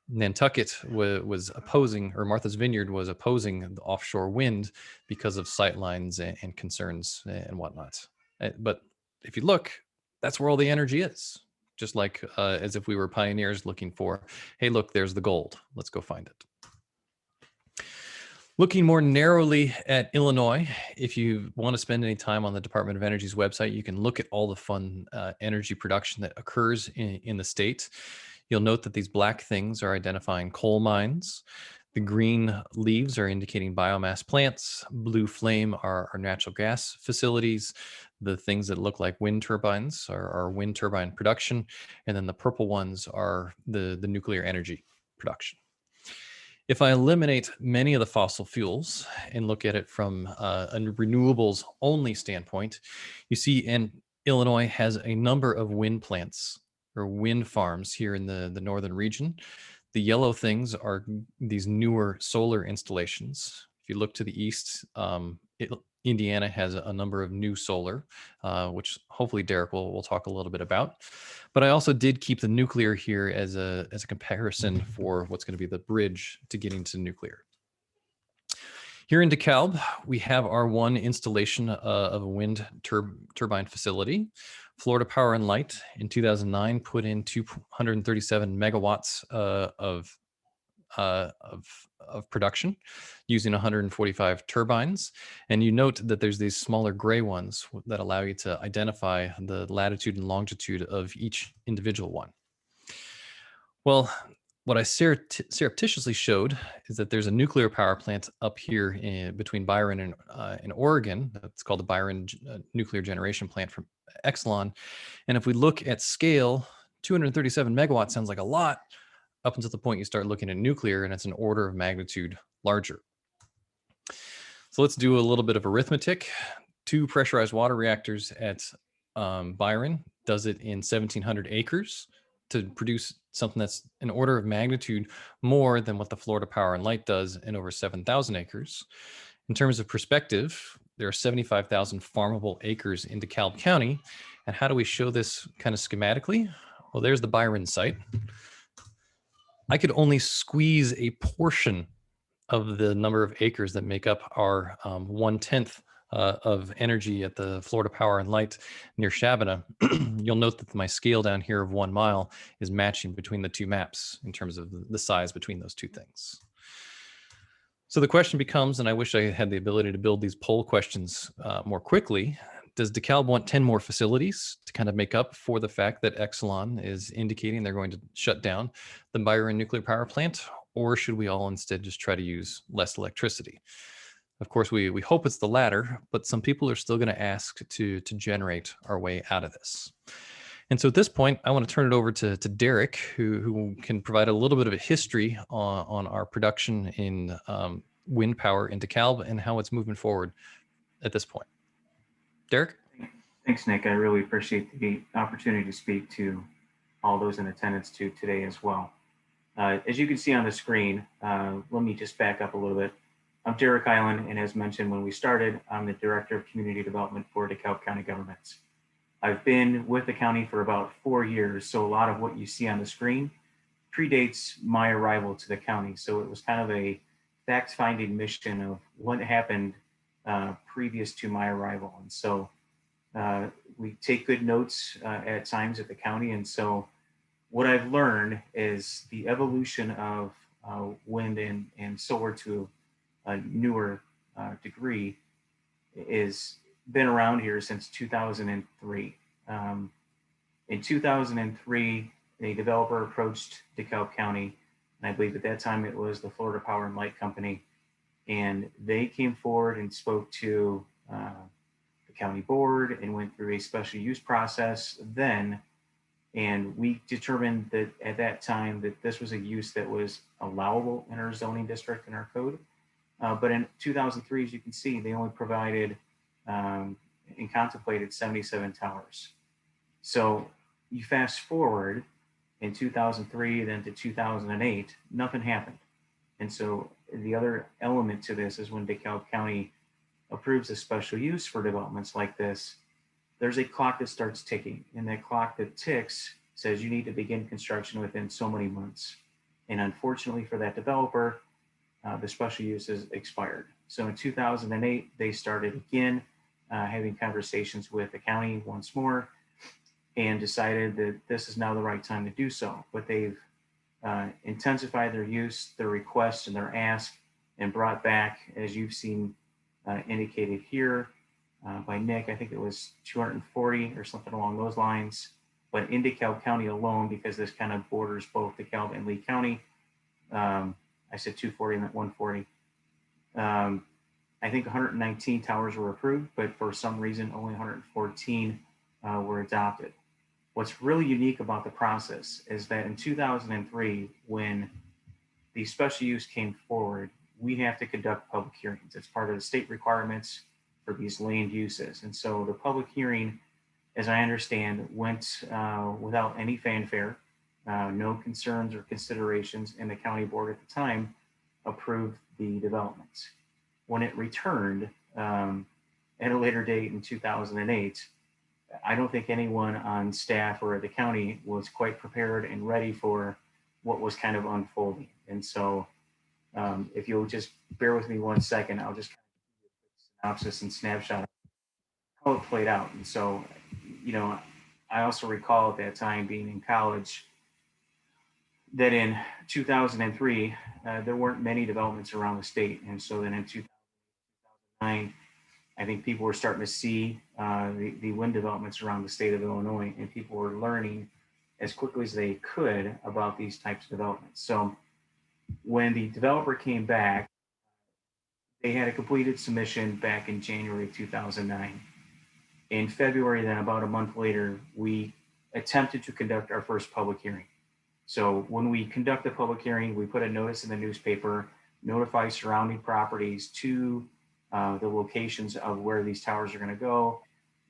Nantucket was opposing, or Martha's Vineyard was opposing the offshore wind because of sightlines and concerns and whatnot. But if you look, that's where all the energy is. Just like as if we were pioneers looking for, hey, look, there's the gold. Let's go find it. Looking more narrowly at Illinois, if you want to spend any time on the Department of Energy's website, you can look at all the fun energy production that occurs in the state. You'll note that these black things are identifying coal mines. The green leaves are indicating biomass plants. Blue flame are natural gas facilities. The things that look like wind turbines are wind turbine production. And then the purple ones are the nuclear energy production. If I eliminate many of the fossil fuels and look at it from a renewables only standpoint, you see in Illinois has a number of wind plants or wind farms here in the northern region. The yellow things are these newer solar installations. If you look to the east, Indiana has a number of new solar, which hopefully Derek will talk a little bit about. But I also did keep the nuclear here as a comparison for what's going to be the bridge to getting to nuclear. Here in DeKalb, we have our one installation of a wind turbine facility. Florida Power and Light in 2009 put in 237 megawatts of production using 145 turbines. And you note that there's these smaller gray ones that allow you to identify the latitude and longitude of each individual one. Well, what I surreptitiously showed is that there's a nuclear power plant up here between Byron and in Oregon. That's called the Byron Nuclear Generation Plant from Exelon. And if we look at scale, 237 megawatts sounds like a lot, up until the point you start looking at nuclear, and it's an order of magnitude larger. So let's do a little bit of arithmetic. 2 pressurized water reactors at Byron does it in 1,700 acres to produce something that's an order of magnitude more than what the Florida Power and Light does in over 7,000 acres. In terms of perspective, there are 75,000 farmable acres in DeKalb County. And how do we show this kind of schematically? Well, there's the Byron site. I could only squeeze a portion of the number of acres that make up our 1/10 of energy at the Florida Power and Light near Shabana. You'll note that my scale down here of 1 mile is matching between the two maps in terms of the size between those two things. So the question becomes, and I wish I had the ability to build these poll questions more quickly, does DeKalb want 10 more facilities to kind of make up for the fact that Exelon is indicating they're going to shut down the Byron nuclear power plant? Or should we all instead just try to use less electricity? Of course, we hope it's the latter, but some people are still going to ask to generate our way out of this. And so at this point, I want to turn it over to Derek, who can provide a little bit of a history on our production in wind power in DeKalb and how it's moving forward at this point. Derek? Thanks, Nick. I really appreciate the opportunity to speak to all those in attendance today as well. As you can see on the screen, let me just back up a little bit. I'm Derek Island, and as mentioned when we started, I'm the Director of Community Development for DeKalb County Governments. I've been with the county for about 4 years, so a lot of what you see on the screen predates my arrival to the county. So it was kind of a fact-finding mission of what happened previous to my arrival. And so we take good notes at times at the county. And so what I've learned is the evolution of wind and solar to a newer degree is been around here since 2003. In 2003, a developer approached DeKalb County, and I believe at that time it was the Florida Power and Light Company, and they came forward and spoke to the county board and went through a special use process then. And we determined that at that time that this was a use that was allowable in our zoning district and our code. But in 2003, as you can see, they only provided and contemplated 77 towers. So you fast forward in 2003, then to 2008, nothing happened. And so the other element to this is when DeKalb County approves a special use for developments like this, there's a clock that starts ticking, and that clock that ticks says you need to begin construction within so many months. And unfortunately for that developer, the special use is expired. So in 2008, they started again having conversations with the county once more and decided that this is now the right time to do so. But they've intensified their use, their requests, and their ask, and brought back, as you've seen indicated here, by Nick, I think it was 240 or something along those lines. But in DeKalb County alone, because this kind of borders both DeKalb and Lee County, I said 240 and not 140. I think 119 towers were approved, but for some reason, only 114 were adopted. What's really unique about the process is that in 2003, when the special use came forward, we have to conduct public hearings. It's part of the state requirements for these land uses. And so the public hearing, as I understand, went without any fanfare, no concerns or considerations, and the county board at the time approved the developments. When it returned at a later date in 2008, I don't think anyone on staff or at the county was quite prepared and ready for what was kind of unfolding. And so if you'll just bear with me 1 second, I'll just kind of give you a quick synopsis and snapshot of how it played out. And so, you know, I also recall at that time being in college that in 2003, there weren't many developments around the state. And so then in 2009, I think people were starting to see the wind developments around the state of Illinois, and people were learning as quickly as they could about these types of developments. So when the developer came back, they had a completed submission back in January of 2009. In February, then about a month later, we attempted to conduct our first public hearing. So when we conduct the public hearing, we put a notice in the newspaper, notify surrounding properties to the locations of where these towers are going to go,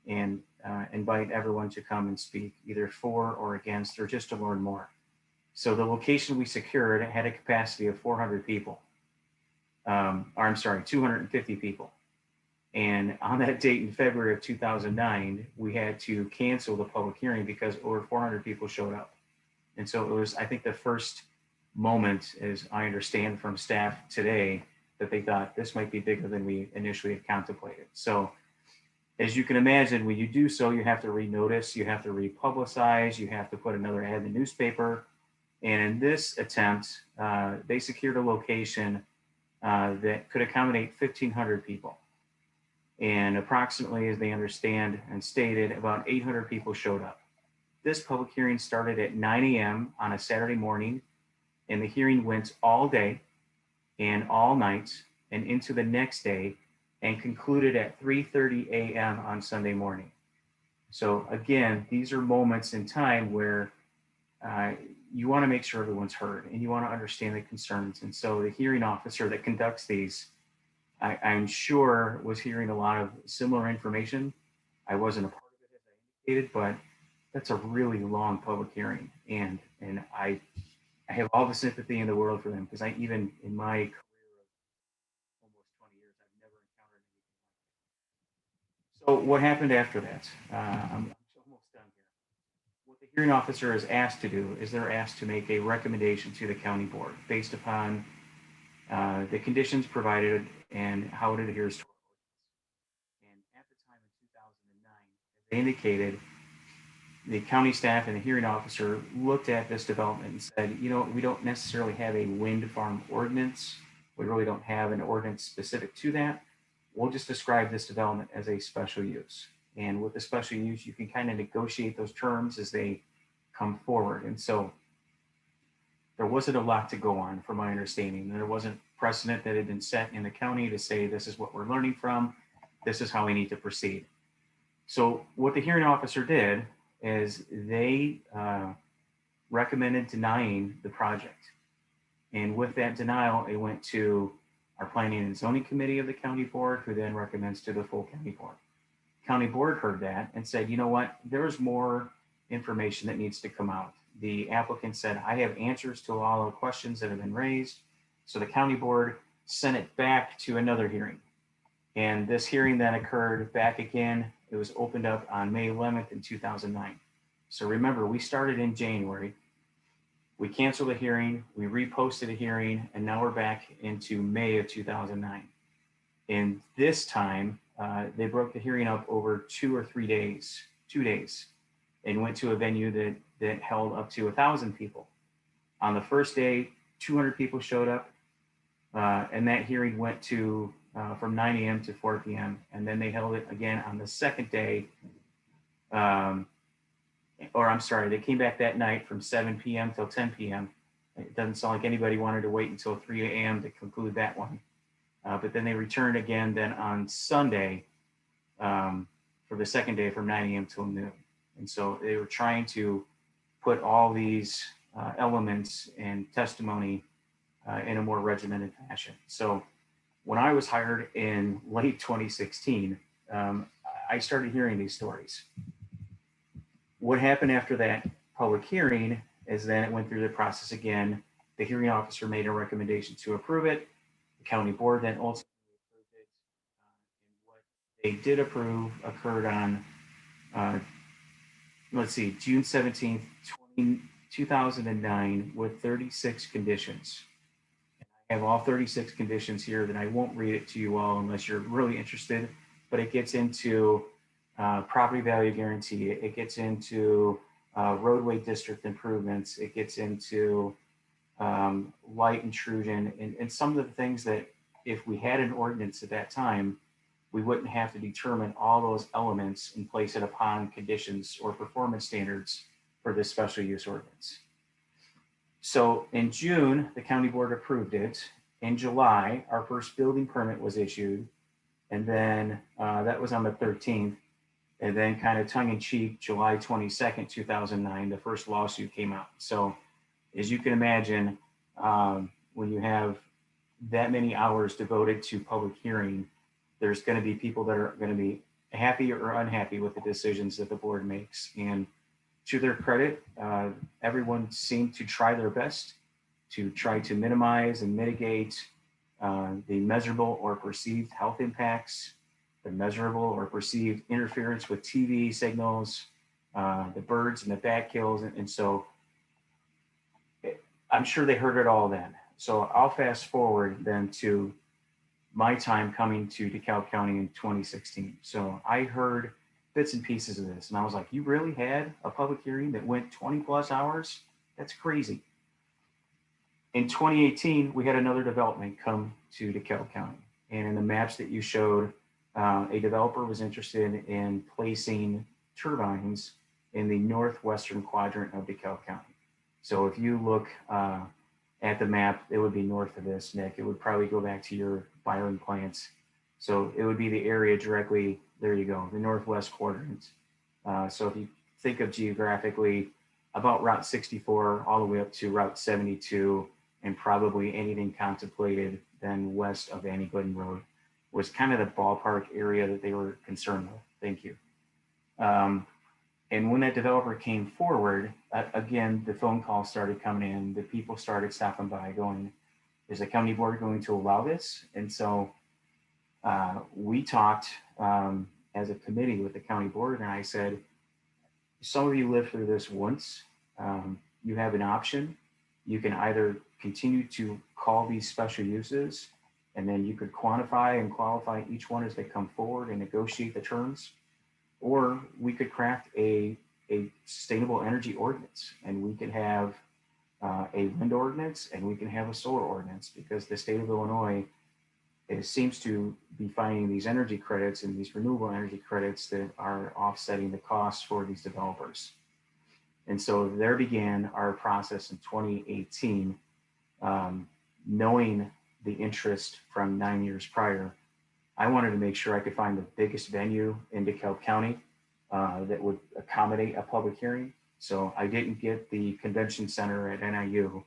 and invite everyone to come and speak either for or against, or just to learn more. So the location we secured had a capacity of 400 people, or I'm sorry, 250 people. And on that date in February of 2009, we had to cancel the public hearing because over 400 people showed up. And so it was, I think, the first moment, as I understand from staff today, that they thought this might be bigger than we initially had contemplated. So as you can imagine, when you do so, you have to renotice, you have to republicize, you have to put another ad in the newspaper. And in this attempt, they secured a location that could accommodate 1,500 people. And approximately, as they understand and stated, about 800 people showed up. This public hearing started at 9 a.m. on a Saturday morning, and the hearing went all day and all night and into the next day, and concluded at 3:30 a.m. on Sunday morning. So again, these are moments in time where you want to make sure everyone's heard and you want to understand the concerns. And so the hearing officer that conducts these, I'm sure, was hearing a lot of similar information. I wasn't a part of it, as I indicated, but that's a really long public hearing. And I have all the sympathy in the world for them, because I, even in my career of almost 20 years, I've never encountered anything like that. So what happened after that? I'm almost done here. What the hearing officer is asked to do is they're asked to make a recommendation to the county board based upon the conditions provided and how it adheres to our ordinance. And at the time in 2009, as they indicated, the county staff and the hearing officer looked at this development and said, you know, we don't necessarily have a wind farm ordinance. We really don't have an ordinance specific to that. We'll just describe this development as a special use. And with the special use, you can kind of negotiate those terms as they come forward. And so there wasn't a lot to go on, from my understanding. There wasn't precedent that had been set in the county to say, this is what we're learning from, this is how we need to proceed. So what the hearing officer did is they recommended denying the project. And with that denial, it went to our planning and zoning committee of the county board, who then recommends to the full county board. County board heard that and said, you know what, there's more information that needs to come out. The applicant said, I have answers to all the questions that have been raised. So the county board sent it back to another hearing. And this hearing then occurred back again. It was opened up on May 11th in 2009. So remember, we started in January. We canceled the hearing, we reposted a hearing, and now we're back into May of 2009. And this time, they broke the hearing up over 2 days, and went to a venue that held up to 1,000 people. On the first day, 200 people showed up, and that hearing went to from 9 a.m. to 4 p.m. And then they held it again on the second day, they came back that night from 7 p.m. till 10 p.m. It doesn't sound like anybody wanted to wait until 3 a.m. to conclude that one. But then they returned again then on Sunday for the second day from 9 a.m. till noon. And so they were trying to put all these elements and testimony in a more regimented fashion. So when I was hired in late 2016, I started hearing these stories. What happened after that public hearing is then it went through the process again. The hearing officer made a recommendation to approve it. The county board then ultimately approved it. And what they did approve occurred on, let's see, June 17th, 2009 with 36 conditions. I have all 36 conditions here that I won't read it to you all unless you're really interested, but it gets into property value guarantee. It gets into roadway district improvements. It gets into light intrusion and some of the things that if we had an ordinance at that time, we wouldn't have to determine all those elements and place it upon conditions or performance standards for this special use ordinance. So in June, the county board approved it. In July, our first building permit was issued. And then that was on the 13th. And then kind of tongue in cheek, July 22nd, 2009, the first lawsuit came out. So as you can imagine, when you have that many hours devoted to public hearing, there's going to be people that are going to be happy or unhappy with the decisions that the board makes. And to their credit, everyone seemed to try their best to try to minimize and mitigate the measurable or perceived health impacts, the measurable or perceived interference with TV signals, the birds and the bat kills. And so I'm sure they heard it all then. So I'll fast forward then to my time coming to DeKalb County in 2016. So I heard bits and pieces of this. And I was like, you really had a public hearing that went 20 plus hours? That's crazy. In 2018, we had another development come to DeKalb County. And in the maps that you showed, a developer was interested in placing turbines in the northwestern quadrant of DeKalb County. So if you look at the map, it would be north of this, Nick. It would probably go back to your Byron plants. So it would be the area directly, there you go, the northwest quadrant. So if you think of geographically about Route 64 all the way up to Route 72 and probably anything contemplated then west of Annie Glidden Road was kind of the ballpark area that they were concerned with. Thank you. And when that developer came forward, again, the phone calls started coming in, the people started stopping by going, is the county board going to allow this? And so we talked as a committee with the county board, and I said, some of you lived through this once. You have an option. You can either continue to call these special uses, and then you could quantify and qualify each one as they come forward and negotiate the terms, or we could craft a sustainable energy ordinance, and we could have a wind ordinance, and we can have a solar ordinance, because the state of Illinois seems to be finding these energy credits and these renewable energy credits that are offsetting the costs for these developers. And so there began our process in 2018, knowing the interest from 9 years prior. I wanted to make sure I could find the biggest venue in DeKalb County that would accommodate a public hearing. So I didn't get the convention center at NIU,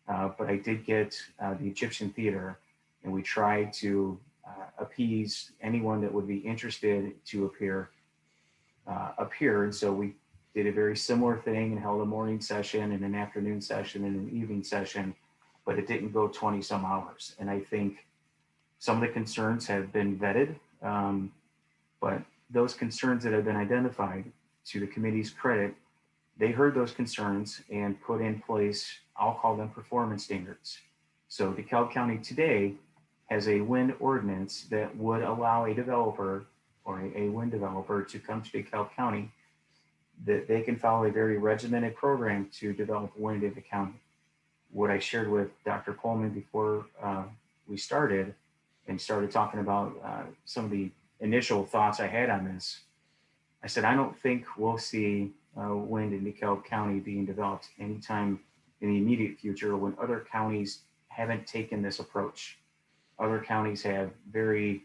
but I did get the Egyptian Theater, and we tried to appease anyone that would be interested to appear. And so we did a very similar thing and held a morning session and an afternoon session and an evening session, but it didn't go 20 some hours. And I think some of the concerns have been vetted, but those concerns that have been identified, to the committee's credit, they heard those concerns and put in place, I'll call them performance standards. So DeKalb County today has a wind ordinance that would allow a developer or a wind developer to come to DeKalb County, that they can follow a very regimented program to develop wind in the county. What I shared with Dr. Pullman before we started and started talking about some of the initial thoughts I had on this, I said, I don't think we'll see wind in DeKalb County being developed anytime in the immediate future when other counties haven't taken this approach. Other counties have very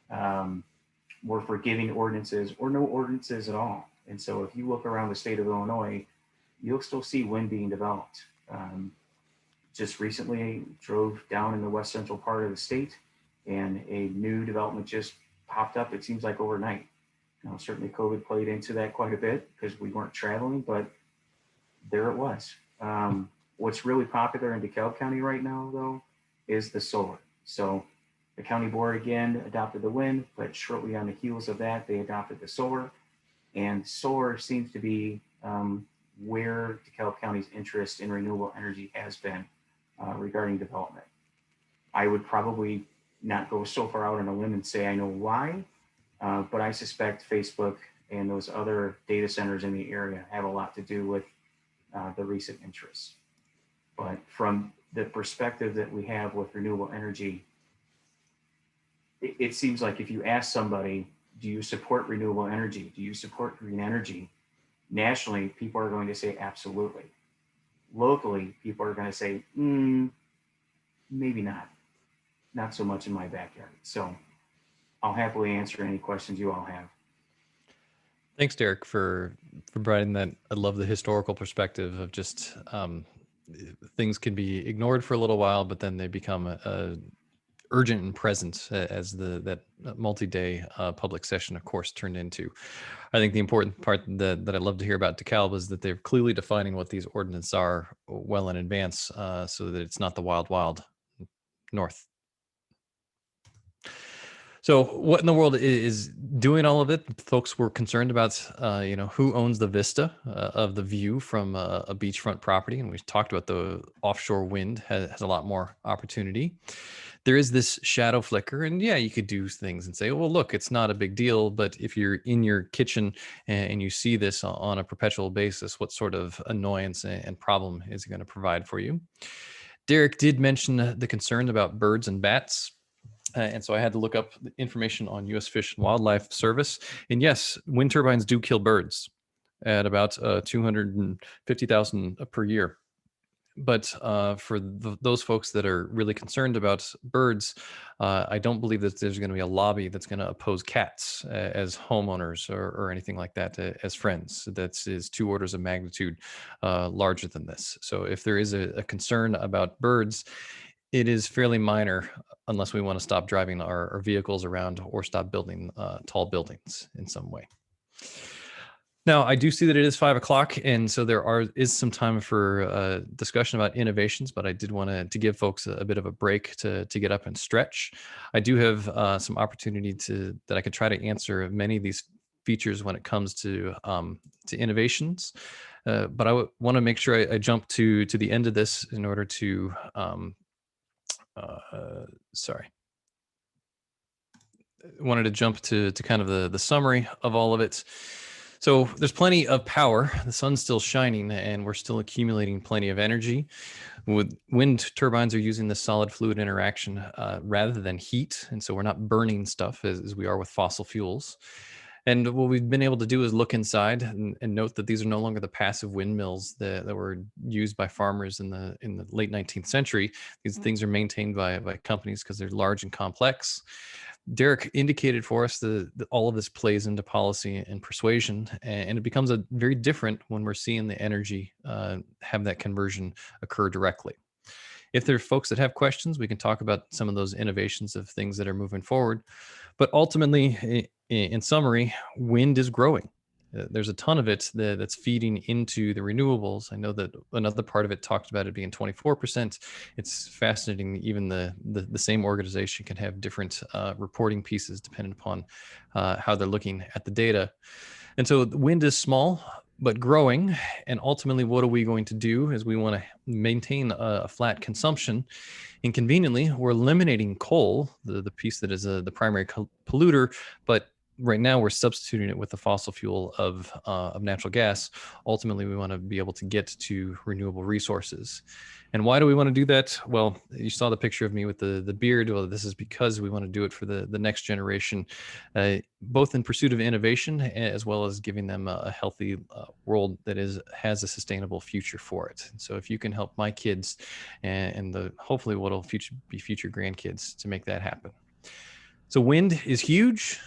more forgiving ordinances or no ordinances at all. And so if you look around the state of Illinois, you'll still see wind being developed. just recently drove down in the west central part of the state, and a new development just popped up, it seems like overnight. Certainly COVID played into that quite a bit because we weren't traveling, but there it was. What's really popular in DeKalb County right now, though, is the solar. So the county board again adopted the wind, but shortly on the heels of that, they adopted the solar. And solar seems to be where DeKalb County's interest in renewable energy has been regarding development. I would probably not go so far out on a limb and say I know why, but I suspect Facebook and those other data centers in the area have a lot to do with the recent interests. But from the perspective that we have with renewable energy, it seems like if you ask somebody, do you support renewable energy? Do you support green energy? Nationally, people are going to say absolutely. Locally, people are going to say, maybe not. Not so much in my backyard. So I'll happily answer any questions you all have. Thanks, Derek, for providing that. I love the historical perspective of just things can be ignored for a little while, but then they become urgent and present as that multi-day public session, of course, turned into. I think the important part that I love to hear about DeKalb is that they're clearly defining what these ordinances are well in advance, so that it's not the wild, wild north. So what in the world is doing all of it? Folks were concerned about, who owns the vista of the view from a beachfront property. And we've talked about the offshore wind has a lot more opportunity. There is this shadow flicker, and yeah, you could do things and say, well, look, it's not a big deal. But if you're in your kitchen and you see this on a perpetual basis, what sort of annoyance and problem is it going to provide for you? Derek did mention the concern about birds and bats. And so I had to look up the information on U.S. Fish and Wildlife Service. And yes, wind turbines do kill birds at about 250,000 per year. But for those folks that are really concerned about birds, I don't believe that there's going to be a lobby that's going to oppose cats as homeowners or anything like that as friends. That is 2 orders of magnitude larger than this. So if there is a concern about birds, it is fairly minor unless we want to stop driving our vehicles around or stop building tall buildings in some way. Now, I do see that it is 5 o'clock, and so there is some time for discussion about innovations, but I did want to give folks a bit of a break to get up and stretch. I do have some opportunity that I could try to answer many of these features when it comes to innovations, but I want to make sure I jump to the end of this in order to wanted to jump to kind of the summary of all of it. So there's plenty of power. The sun's still shining and we're still accumulating plenty of energy. With wind turbines are using the solid fluid interaction rather than heat. And so we're not burning stuff as we are with fossil fuels. And what we've been able to do is look inside and note that these are no longer the passive windmills that were used by farmers in the late 19th century. These things are maintained by companies because they're large and complex. Derek indicated for us that all of this plays into policy and persuasion, and it becomes a very different when we're seeing the energy have that conversion occur directly. If there are folks that have questions, we can talk about some of those innovations of things that are moving forward. But ultimately, in summary, wind is growing. There's a ton of it that's feeding into the renewables. I know that another part of it talked about it being 24%. It's fascinating. Even the same organization can have different reporting pieces depending upon how they're looking at the data. And so the wind is small, but growing. And ultimately, what are we going to do is we want to maintain a flat consumption. And conveniently, we're eliminating coal, the piece that is the primary polluter, but right now we're substituting it with the fossil fuel of natural gas. Ultimately, we want to be able to get to renewable resources. And why do we want to do that? Well, you saw the picture of me with the beard. Well, this is because we want to do it for the next generation, both in pursuit of innovation as well as giving them a healthy world that has a sustainable future for it. And so if you can help my kids and hopefully what will be future grandkids to make that happen. So wind is huge.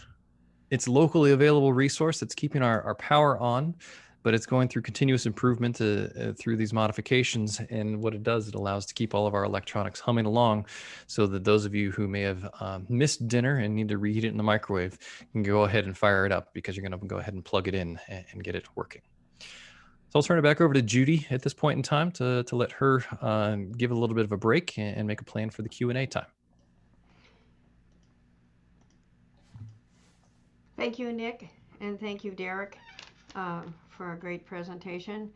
It's a locally available resource that's keeping our power on. but it's going through continuous improvement through these modifications. And what it does, it allows to keep all of our electronics humming along, so that those of you who may have missed dinner and need to reheat it in the microwave can go ahead and fire it up, because you're going to go ahead and plug it in and get it working. So I'll turn it back over to Judy at this point in time to let her give a little bit of a break and make a plan for the Q&A time. Thank you, Nick, and thank you, Derek, for a great presentation.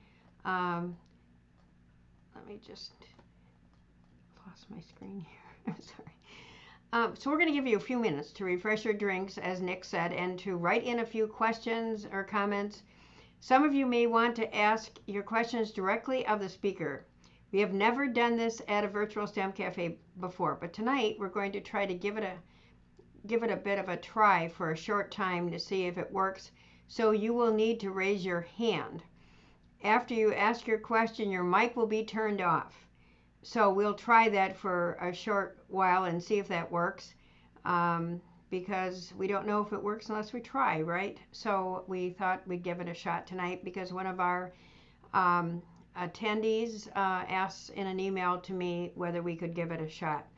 Let me just lost my screen here. I'm sorry. So we're going to give you a few minutes to refresh your drinks, as Nick said, and to write in a few questions or comments. Some of you may want to ask your questions directly of the speaker. We have never done this at a virtual STEM Cafe before, but tonight we're going to try to give it a bit of a try for a short time to see if it works. So you will need to raise your hand. After you ask your question, your mic will be turned off. So we'll try that for a short while and see if that works. Because we don't know if it works unless we try, right? So we thought we'd give it a shot tonight, because one of our attendees asked in an email to me whether we could give it a shot.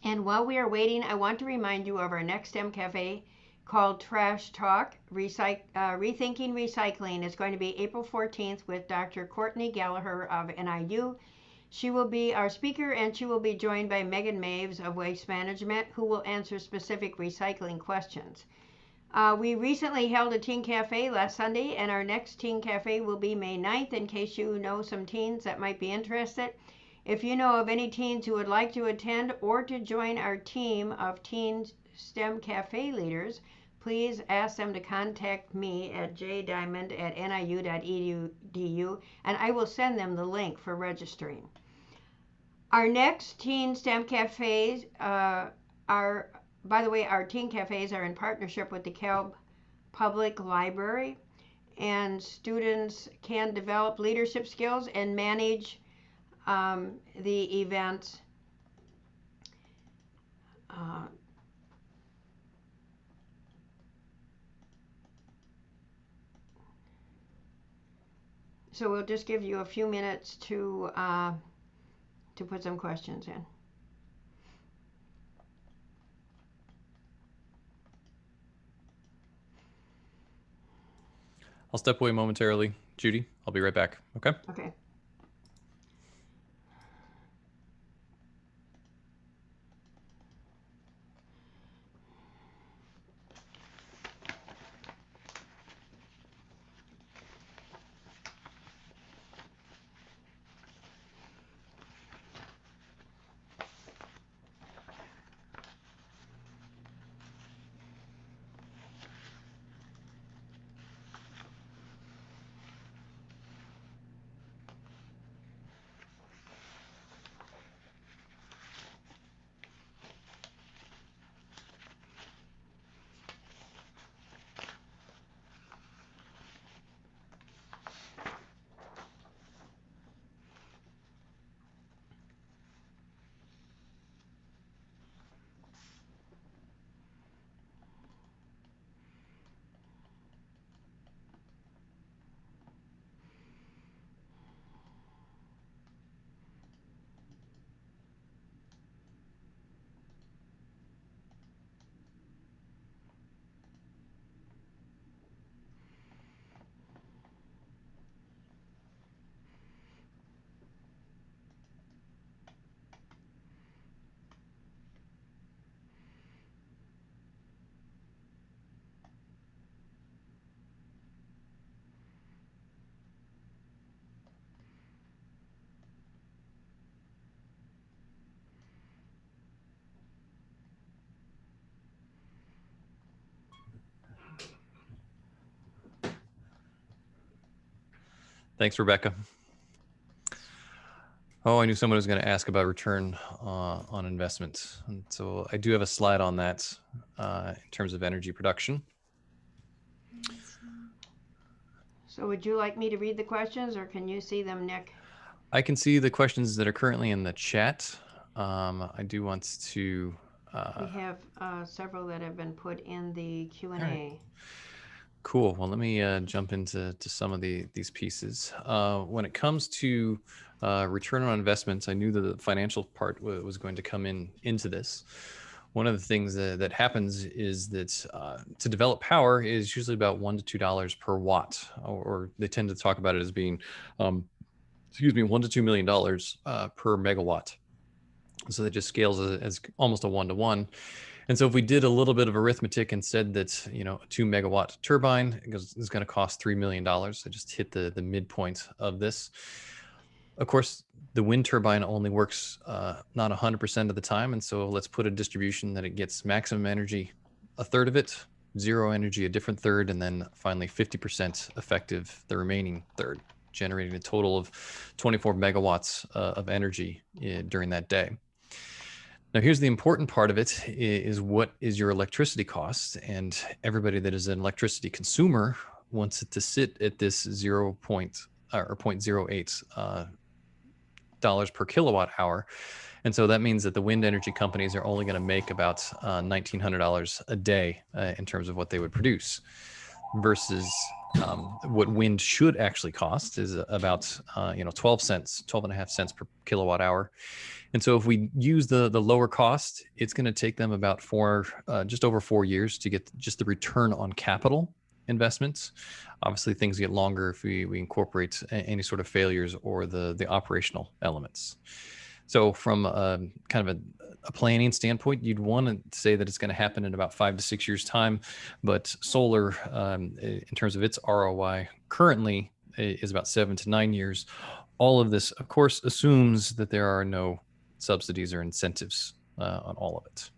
And while we are waiting, I want to remind you of our next STEM Cafe called Trash Talk, Rethinking Recycling. It's going to be April 14th with Dr. Courtney Gallagher of NIU. She will be our speaker, and she will be joined by Megan Maves of Waste Management, who will answer specific recycling questions. We recently held a teen cafe last Sunday, and our next teen cafe will be May 9th, in case you know some teens that might be interested. If you know of any teens who would like to attend or to join our team of teen STEM Cafe leaders, please ask them to contact me at jdiamond@niu.edu, and I will send them the link for registering. Our next teen STEM cafes by the way, our teen cafes are in partnership with DeKalb Public Library, and students can develop leadership skills and manage the event. So we'll just give you a few minutes to put some questions in. I'll step away momentarily. Judy, I'll be right back. Okay? Okay. Thanks, Rebecca. Oh, I knew someone was going to ask about return on investment. And so I do have a slide on that in terms of energy production. So would you like me to read the questions, or can you see them, Nick? I can see the questions that are currently in the chat. I do want to... we have several that have been put in the Q&A. Right. Cool. Well, let me jump into some of these pieces. When it comes to return on investments, I knew that the financial part was going to come into this. One of the things that happens is that to develop power is usually about $1 to $2 per watt, or they tend to talk about it as being, $1 to $2 million per megawatt. So that just scales as almost a 1-to-1. And so if we did a little bit of arithmetic and said that, a 2 megawatt turbine is going to cost $3 million, I just hit the midpoint of this. Of course, the wind turbine only works not 100% of the time. And so let's put a distribution that it gets maximum energy, a third of it, zero energy, a different third, and then finally 50% effective, the remaining third, generating a total of 24 megawatts of energy during that day. Now, here's the important part of it is what is your electricity cost? And everybody that is an electricity consumer wants it to sit at this 0.08 dollars per kilowatt hour. And so that means that the wind energy companies are only going to make about $1,900 a day in terms of what they would produce, versus what wind should actually cost is about 12.5 cents per kilowatt hour. And so if we use the lower cost, it's going to take them about just over 4 years to get just the return on capital investments. Obviously, things get longer if we incorporate any sort of failures or the operational elements. So from kind of a planning standpoint, you'd want to say that it's going to happen in about 5 to 6 years' time. But solar, in terms of its ROI, currently is about 7 to 9 years. All of this, of course, assumes that there are no subsidies or incentives on all of it.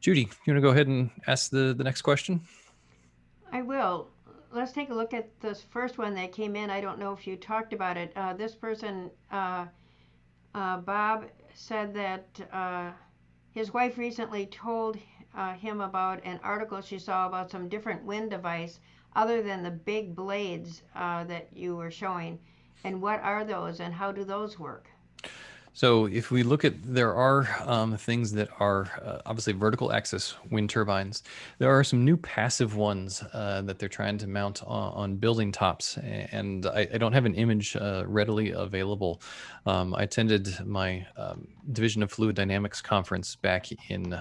Judy, you want to go ahead and ask the next question? I will. Let's take a look at this first one that came in. I don't know if you talked about it. This person, Bob, said that his wife recently told him about an article she saw about some different wind device other than the big blades that you were showing. And what are those and how do those work? So if we look at, there are things that are obviously vertical axis wind turbines. There are some new passive ones that they're trying to mount on building tops. And I don't have an image readily available. I attended my Division of Fluid Dynamics conference back in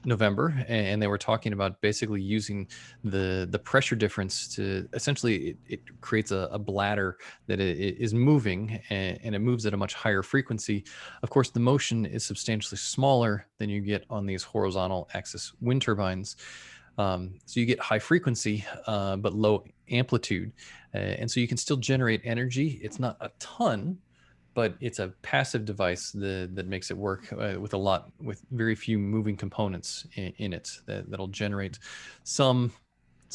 November, and they were talking about basically using the pressure difference to essentially it creates a bladder that is moving, and it moves at a much higher frequency. Of course, the motion is substantially smaller than you get on these horizontal axis wind turbines. So you get high frequency, but low amplitude. And so you can still generate energy. It's not a ton, but it's a passive device that makes it work with very few moving components in it that'll generate some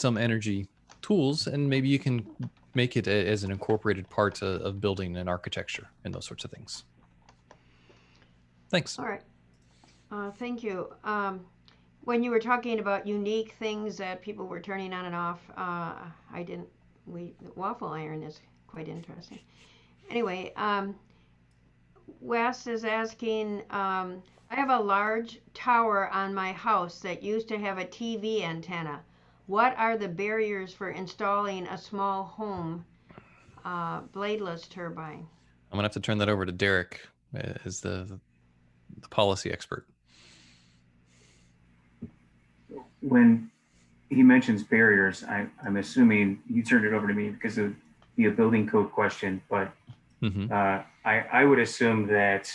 energy tools, and maybe you can make it as an incorporated part of building and architecture and those sorts of things. Thanks. All right. Thank you. When you were talking about unique things that people were turning on and off, the waffle iron is quite interesting. Anyway, Wes is asking, I have a large tower on my house that used to have a TV antenna. What are the barriers for installing a small home bladeless turbine? I'm going to have to turn that over to Derek as the policy expert. When he mentions barriers, I'm assuming you turned it over to me because it would be a building code question, but I would assume that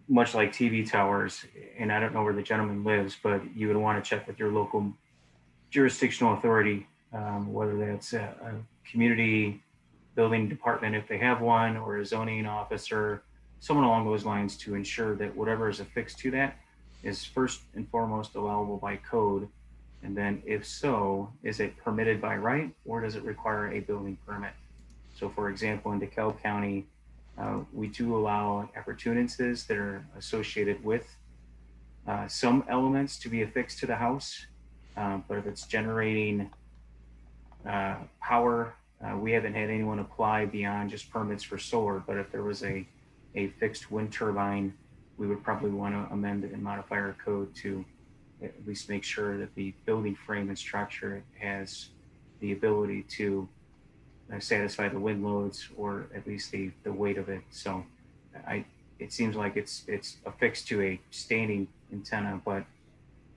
much like TV towers, and I don't know where the gentleman lives, but you would want to check with your local jurisdictional authority, whether that's a community building department if they have one, or a zoning officer, someone along those lines, to ensure that whatever is affixed to that is first and foremost allowable by code. And then if so, is it permitted by right, or does it require a building permit? So for example, in DeKalb County, we do allow appurtenances that are associated with some elements to be affixed to the house. But if it's generating power, we haven't had anyone apply beyond just permits for solar. But if there was a fixed wind turbine, we would probably want to amend and modify our code to at least make sure that the building frame and structure has the ability to satisfy the wind loads, or at least the weight of it. So it seems like it's affixed to a standing antenna, but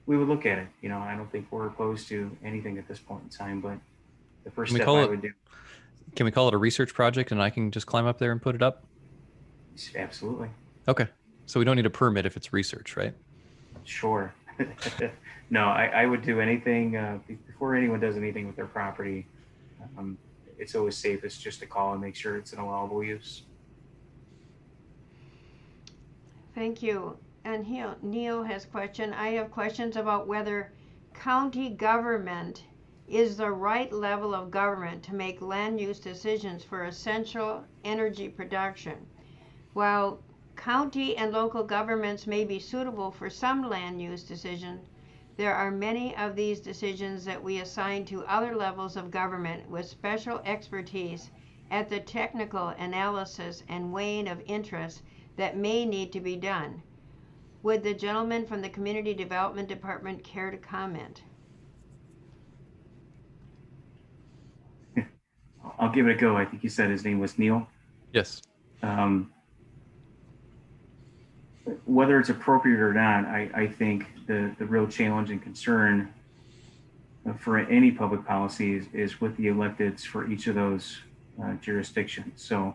we would look at it. You know, I don't think we're opposed to anything at this point in time, but the first step I would do. Can we call it a research project and I can just climb up there and put it up? Absolutely. Okay. So we don't need a permit if it's research, right? Sure. No, I would do anything before anyone does anything with their property. It's always safest just to call and make sure it's an allowable use. Thank you. And here, Neil has a question. I have questions about whether county government is the right level of government to make land use decisions for essential energy production. While county and local governments may be suitable for some land use decisions, there are many of these decisions that we assign to other levels of government with special expertise at the technical analysis and weighing of interests that may need to be done. Would the gentleman from the Community Development Department care to comment? I'll give it a go. I think you said his name was Neil. Yes. Whether it's appropriate or not, I think the real challenge and concern for any public policy is with the electeds for each of those jurisdictions. So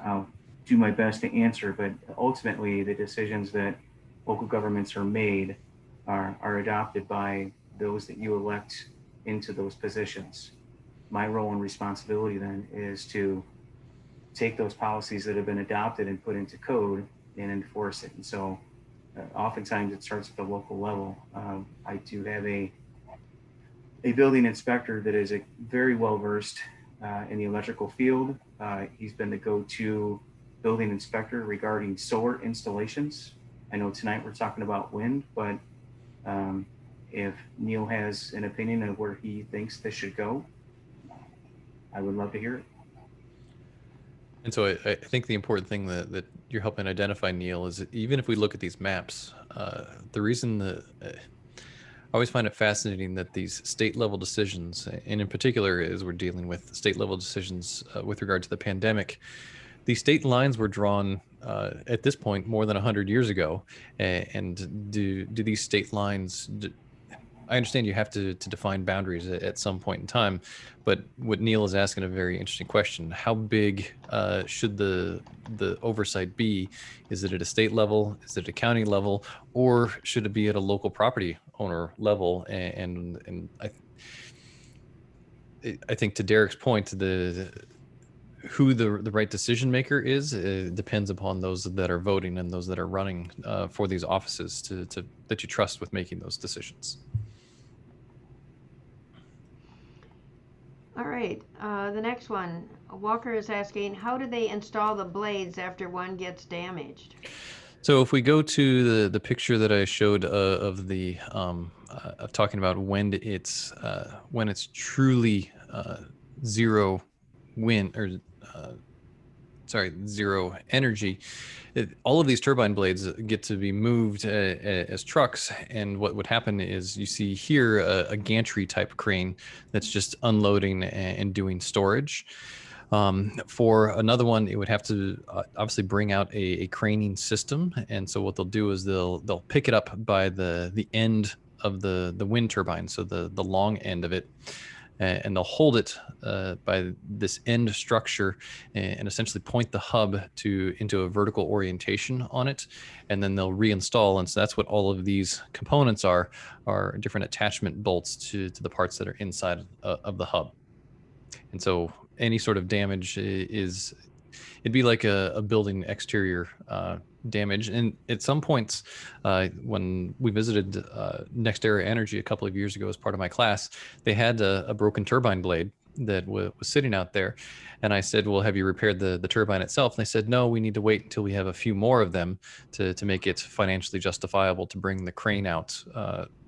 I'll do my best to answer, but ultimately the decisions that local governments are made are adopted by those that you elect into those positions. My role and responsibility then is to take those policies that have been adopted and put into code and enforce it. And so oftentimes it starts at the local level. I do have a building inspector that is very well versed in the electrical field. He's been the go-to building inspector regarding solar installations. I know tonight we're talking about wind, but if Neil has an opinion of where he thinks this should go, I would love to hear it. And so I think the important thing that you're helping identify, Neil, is that even if we look at these maps, the reason that I always find it fascinating that these state level decisions, and in particular as we're dealing with state level decisions with regard to the pandemic, these state lines were drawn at this point more than 100 years ago. And do these state lines, I understand you have to define boundaries at some point in time, but what Neil is asking a very interesting question. How big should the oversight be? Is it at a state level? Is it at a county level? Or should it be at a local property owner level? And I think to Derek's point, who the right decision maker is depends upon those that are voting and those that are running for these offices that you trust with making those decisions. All right, the next one. Walker is asking, how do they install the blades after one gets damaged? So if we go to the picture that I showed of the of talking about when it's truly zero wind or zero energy, all of these turbine blades get to be moved as trucks. And what would happen is you see here a gantry type crane that's just unloading and doing storage. For another one, it would have to obviously bring out a craning system. And so what they'll do is they'll pick it up by the end of the wind turbine, so the long end of it, and they'll hold it by this end structure and essentially point the hub into a vertical orientation on it, and then they'll reinstall. And so that's what all of these components are different attachment bolts to the parts that are inside of the hub. And so any sort of damage it'd be like a building exterior damage. And at some points, when we visited NextEra Energy a couple of years ago as part of my class, they had a broken turbine blade that was sitting out there. And I said, well, have you repaired the turbine itself? And they said, no, we need to wait until we have a few more of them to make it financially justifiable to bring the crane out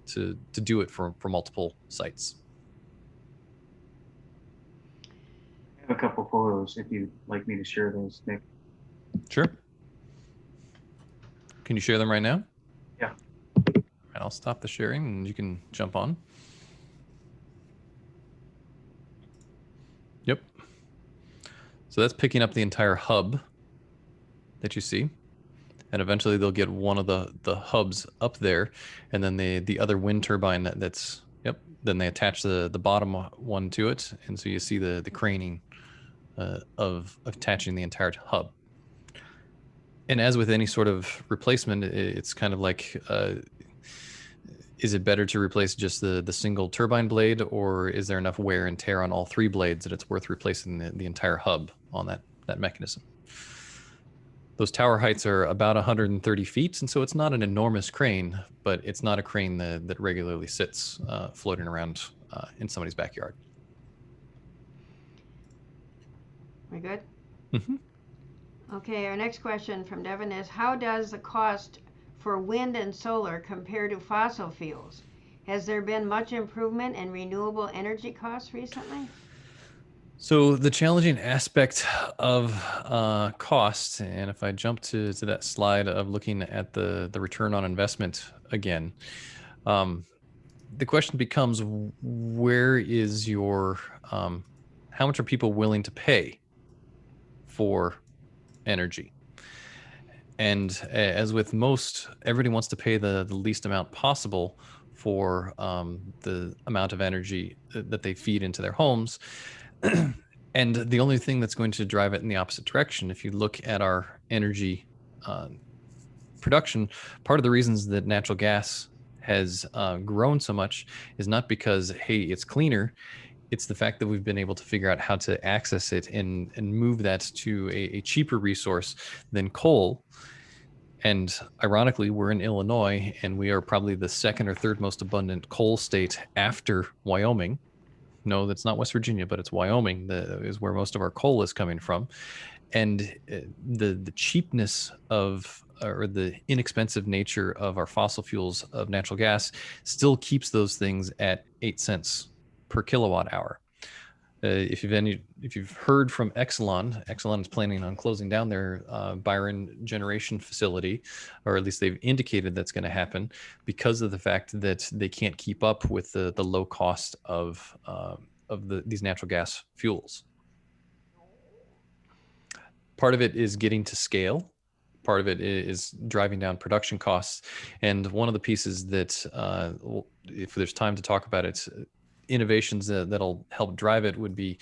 to do it for multiple sites. I have a couple photos if you'd like me to share those, Nick. Sure. Can you share them right now? Yeah. I'll stop the sharing and you can jump on. Yep. So that's picking up the entire hub that you see. And eventually they'll get one of the hubs up there, and then the other wind turbine that's, yep, then they attach the bottom one to it, and so you see the craning of attaching the entire hub. And as with any sort of replacement, it's kind of like, is it better to replace just the single turbine blade, or is there enough wear and tear on all three blades that it's worth replacing the entire hub on that mechanism? Those tower heights are about 130 feet, and so it's not an enormous crane, but it's not a crane that regularly sits floating around in somebody's backyard. We good? Mm-hmm. Okay, our next question from Devin is, how does the cost for wind and solar compare to fossil fuels? Has there been much improvement in renewable energy costs recently? So the challenging aspect of cost, and if I jump to that slide of looking at the return on investment again, the question becomes, where is your, how much are people willing to pay for energy? And as with most, everybody wants to pay the least amount possible for the amount of energy that they feed into their homes. And the only thing that's going to drive it in the opposite direction, if you look at our energy production, part of the reasons that natural gas has grown so much is not because, hey, it's cleaner. It's the fact that we've been able to figure out how to access it and move that to a cheaper resource than coal. And ironically, we're in Illinois, and we are probably the second or third most abundant coal state after Wyoming. No, that's not West Virginia, but it's Wyoming is where most of our coal is coming from. And the cheapness of, or the inexpensive nature of our fossil fuels of natural gas still keeps those things at 8 cents per kilowatt hour. If you've heard from Exelon is planning on closing down their Byron generation facility, or at least they've indicated that's going to happen because of the fact that they can't keep up with the low cost of these natural gas fuels. Part of it is getting to scale. Part of it is driving down production costs. And one of the pieces that, if there's time to talk about it, innovations that'll help drive it would be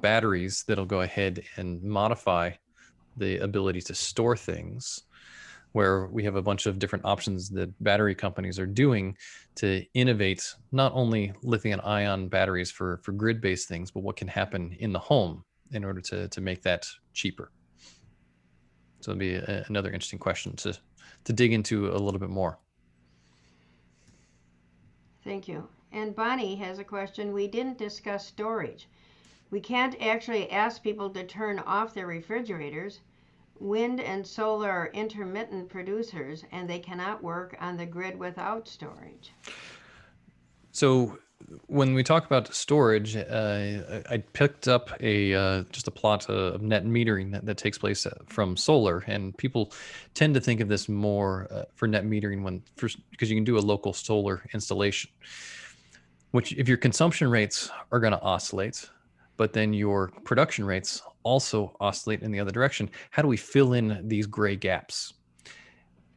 batteries that'll go ahead and modify the ability to store things, where we have a bunch of different options that battery companies are doing to innovate not only lithium-ion batteries for grid-based things, but what can happen in the home in order to make that cheaper. So it'll be another interesting question to dig into a little bit more. Thank you. And Bonnie has a question. We didn't discuss storage. We can't actually ask people to turn off their refrigerators. Wind and solar are intermittent producers, and they cannot work on the grid without storage. So when we talk about storage, I picked up just a plot of net metering that takes place from solar, and people tend to think of this more for net metering because you can do a local solar installation, which if your consumption rates are going to oscillate, but then your production rates also oscillate in the other direction, how do we fill in these gray gaps?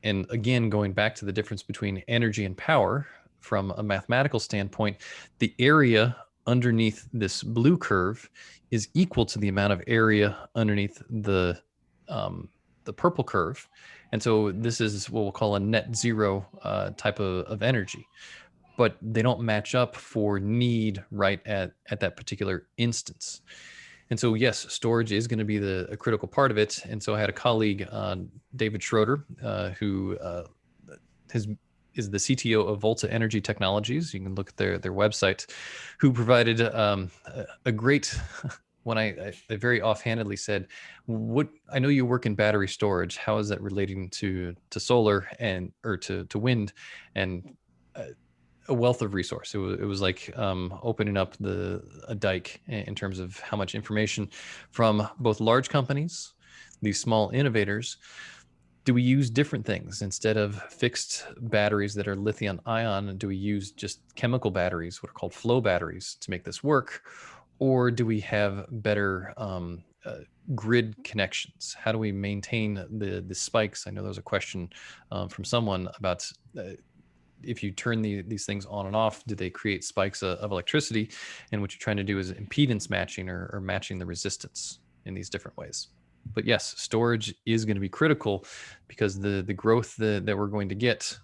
And again, going back to the difference between energy and power, from a mathematical standpoint, the area underneath this blue curve is equal to the amount of area underneath the purple curve. And so this is what we'll call a net zero type of energy. But they don't match up for need right at that particular instance. And so, yes, storage is going to be a critical part of it. And so I had a colleague, David Schroeder, who is the CTO of Volta Energy Technologies. You can look at their website, who provided a great, when I very offhandedly said, I know you work in battery storage. How is that relating to solar or to wind? And a wealth of resource. It was like opening up a dike in terms of how much information from both large companies, these small innovators, Do we use different things instead of fixed batteries that are lithium ion? Do we use just chemical batteries, what are called flow batteries, to make this work? Or do we have better grid connections? How do we maintain the spikes? I know there was a question from someone about if you turn these things on and off, do they create spikes of electricity? And what you're trying to do is impedance matching or matching the resistance in these different ways. But yes, storage is going to be critical because the growth that we're going to get,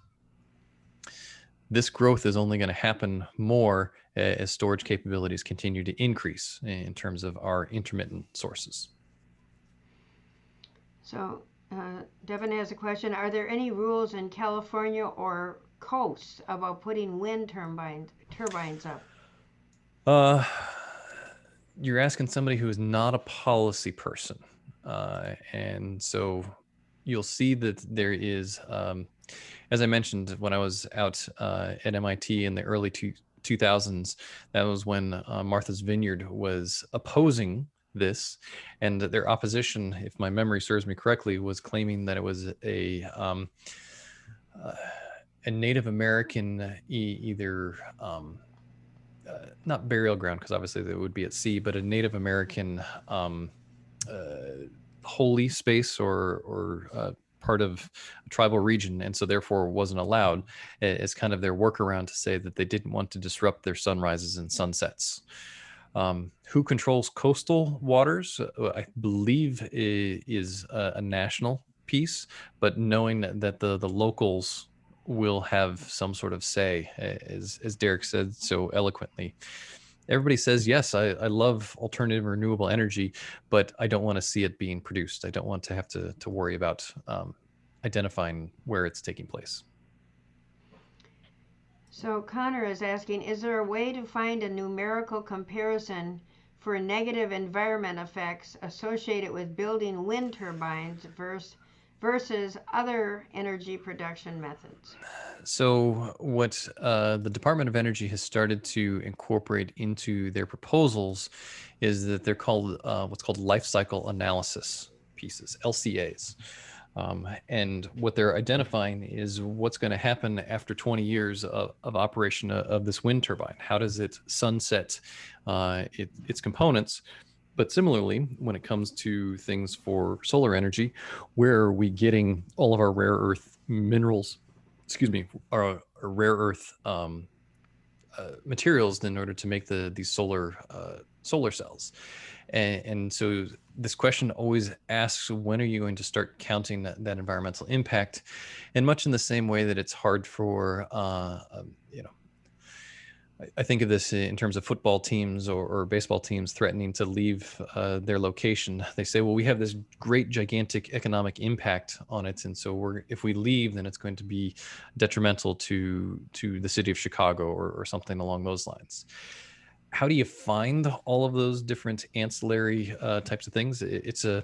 this growth is only going to happen more as storage capabilities continue to increase in terms of our intermittent sources. So Devin has a question. Are there any rules in California or coasts about putting wind turbines up? You're asking somebody who is not a policy person. And so you'll see that there is, as I mentioned, when I was out at MIT in the early 2000s, that was when Martha's Vineyard was opposing this, and their opposition, if my memory serves me correctly, was claiming that it was a Native American either not burial ground, because obviously they would be at sea, but a Native American holy space or part of a tribal region, and so therefore wasn't allowed as kind of their workaround to say that they didn't want to disrupt their sunrises and sunsets. Who controls coastal waters, I believe is a national piece, but knowing that the locals will have some sort of say, as Derek said so eloquently. Everybody says, yes, I love alternative renewable energy, but I don't want to see it being produced. I don't want to have to worry about identifying where it's taking place. So Connor is asking, is there a way to find a numerical comparison for negative environment effects associated with building wind turbines versus other energy production methods? So what the Department of Energy has started to incorporate into their proposals is that they're called what's called life cycle analysis pieces, LCAs. And what they're identifying is what's going to happen after 20 years of operation of this wind turbine. How does it sunset its components? But similarly, when it comes to things for solar energy, where are we getting all of our rare earth minerals, our rare earth materials in order to make these solar cells? And so this question always asks, when are you going to start counting that environmental impact? And much in the same way that it's hard for, I think of this in terms of football teams or baseball teams threatening to leave their location. They say, well, we have this great, gigantic economic impact on it. And so if we leave, then it's going to be detrimental to the city of Chicago or something along those lines. How do you find all of those different ancillary types of things? It's a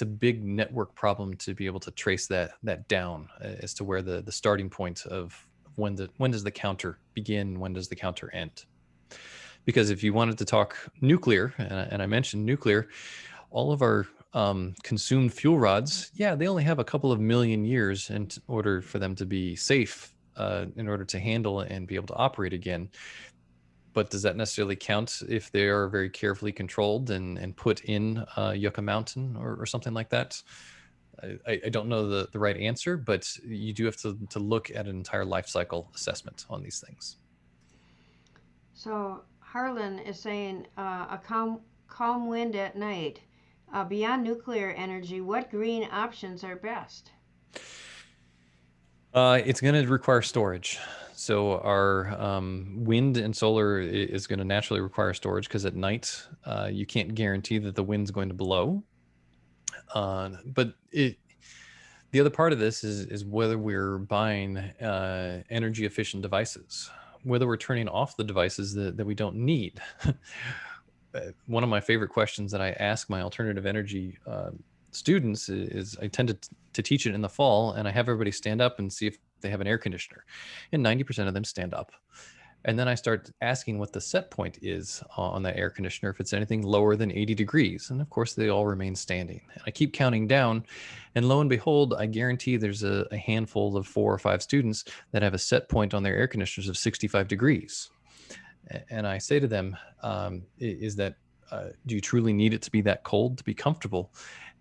big network problem to be able to trace that down as to where the starting point of when does the counter begin, when does the counter end? Because if you wanted to talk nuclear, and I mentioned nuclear, all of our consumed fuel rods, they only have a couple of million years in order for them to be safe, in order to handle and be able to operate again. But does that necessarily count if they are very carefully controlled and put in Yucca Mountain or something like that? I don't know the right answer, but you do have to look at an entire life cycle assessment on these things. So Harlan is saying a calm wind at night. Beyond nuclear energy, what green options are best? It's going to require storage. So our wind and solar is going to naturally require storage because at night you can't guarantee that the wind's going to blow. But the other part of this is whether we're buying energy efficient devices, whether we're turning off the devices that we don't need. One of my favorite questions that I ask my alternative energy students is I tend to teach it in the fall, and I have everybody stand up and see if they have an air conditioner, and 90% of them stand up. And then I start asking what the set point is on that air conditioner, if it's anything lower than 80 degrees. And of course, they all remain standing. And I keep counting down. And lo and behold, I guarantee there's a handful of 4 or 5 students that have a set point on their air conditioners of 65 degrees. And I say to them, is that, do you truly need it to be that cold to be comfortable?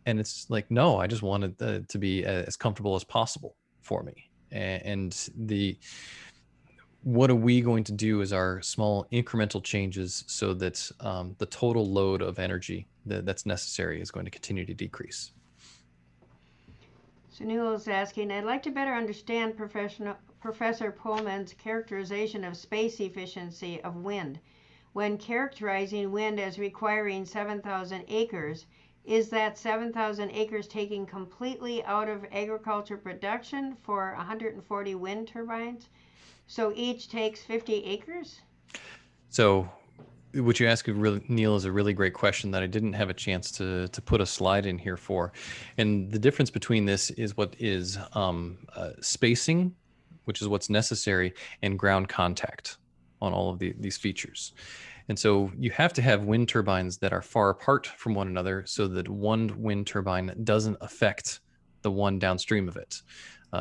And it's like, no, I just want it to be as comfortable as possible for me. And what are we going to do as our small incremental changes so that the total load of energy that's necessary is going to continue to decrease? So Newell is asking, I'd like to better understand Professor Pullman's characterization of space efficiency of wind. When characterizing wind as requiring 7,000 acres, is that 7,000 acres taken completely out of agriculture production for 140 wind turbines? So each takes 50 acres? So what you ask, Neil, is a really great question that I didn't have a chance to put a slide in here for. And the difference between this is what is spacing, which is what's necessary, and ground contact on all of these features. And so you have to have wind turbines that are far apart from one another so that one wind turbine doesn't affect the one downstream of it.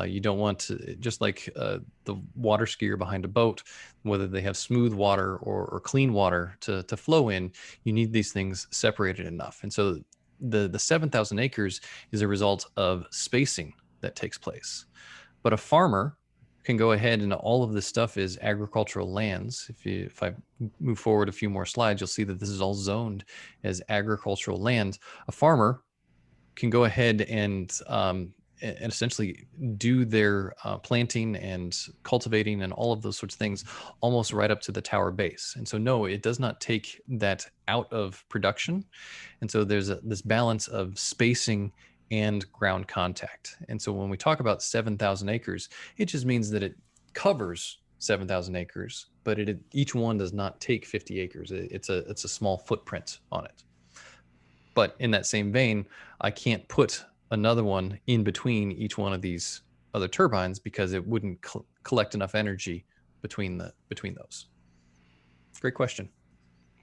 You don't want to, just like the water skier behind a boat, whether they have smooth water or clean water to flow in, you need these things separated enough. And so the 7,000 acres is a result of spacing that takes place. But a farmer can go ahead, and all of this stuff is agricultural lands. If I move forward a few more slides, you'll see that this is all zoned as agricultural land. A farmer can go ahead and essentially do their planting and cultivating and all of those sorts of things almost right up to the tower base. And so no, it does not take that out of production. And so there's this balance of spacing and ground contact. And so when we talk about 7,000 acres, it just means that it covers 7,000 acres, but each one does not take 50 acres. It's a small footprint on it. But in that same vein, I can't put another one in between each one of these other turbines because it wouldn't collect enough energy between those. Great question.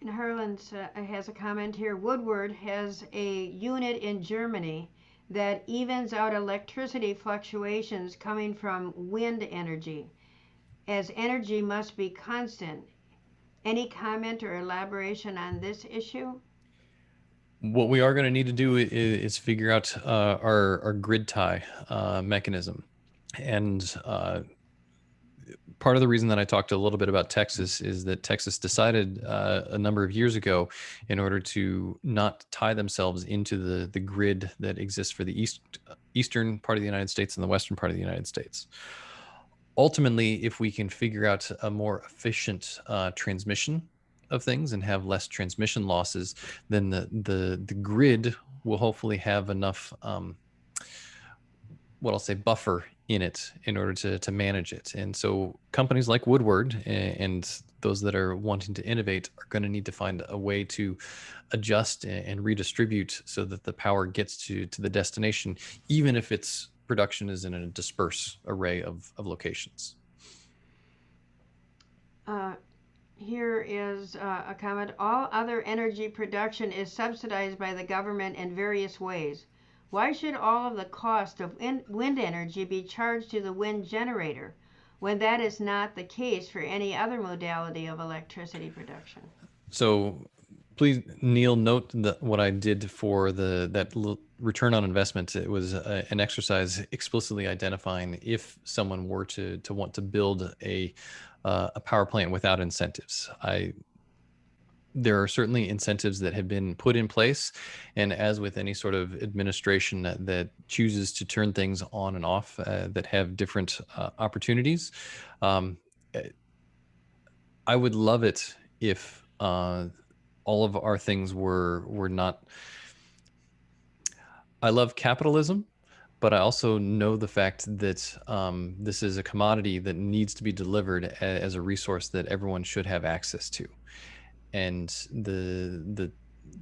And Harlan has a comment here. Woodward has a unit in Germany that evens out electricity fluctuations coming from wind energy, as energy must be constant. Any comment or elaboration on this issue? What we are going to need to do is figure out our grid tie mechanism. And part of the reason that I talked a little bit about Texas is that Texas decided a number of years ago, in order to not tie themselves into the grid that exists for the eastern part of the United States and the western part of the United States. Ultimately, if we can figure out a more efficient transmission of things and have less transmission losses, then the grid will hopefully have enough what I'll say buffer in it in order to manage it. And so companies like Woodward and those that are wanting to innovate are going to need to find a way to adjust and redistribute so that the power gets to the destination, even if its production is in a dispersed array of locations. Here is a comment. All other energy production is subsidized by the government in various ways. Why should all of the cost of wind energy be charged to the wind generator when that is not the case for any other modality of electricity production? So please, Neil, note that what I did for that return on investment, it was an exercise explicitly identifying if someone were to want to build a power plant without incentives. There are certainly incentives that have been put in place, and as with any sort of administration that chooses to turn things on and off that have different opportunities, I would love it if all of our things were not. I love capitalism, but I also know the fact that this is a commodity that needs to be delivered as a resource that everyone should have access to. And the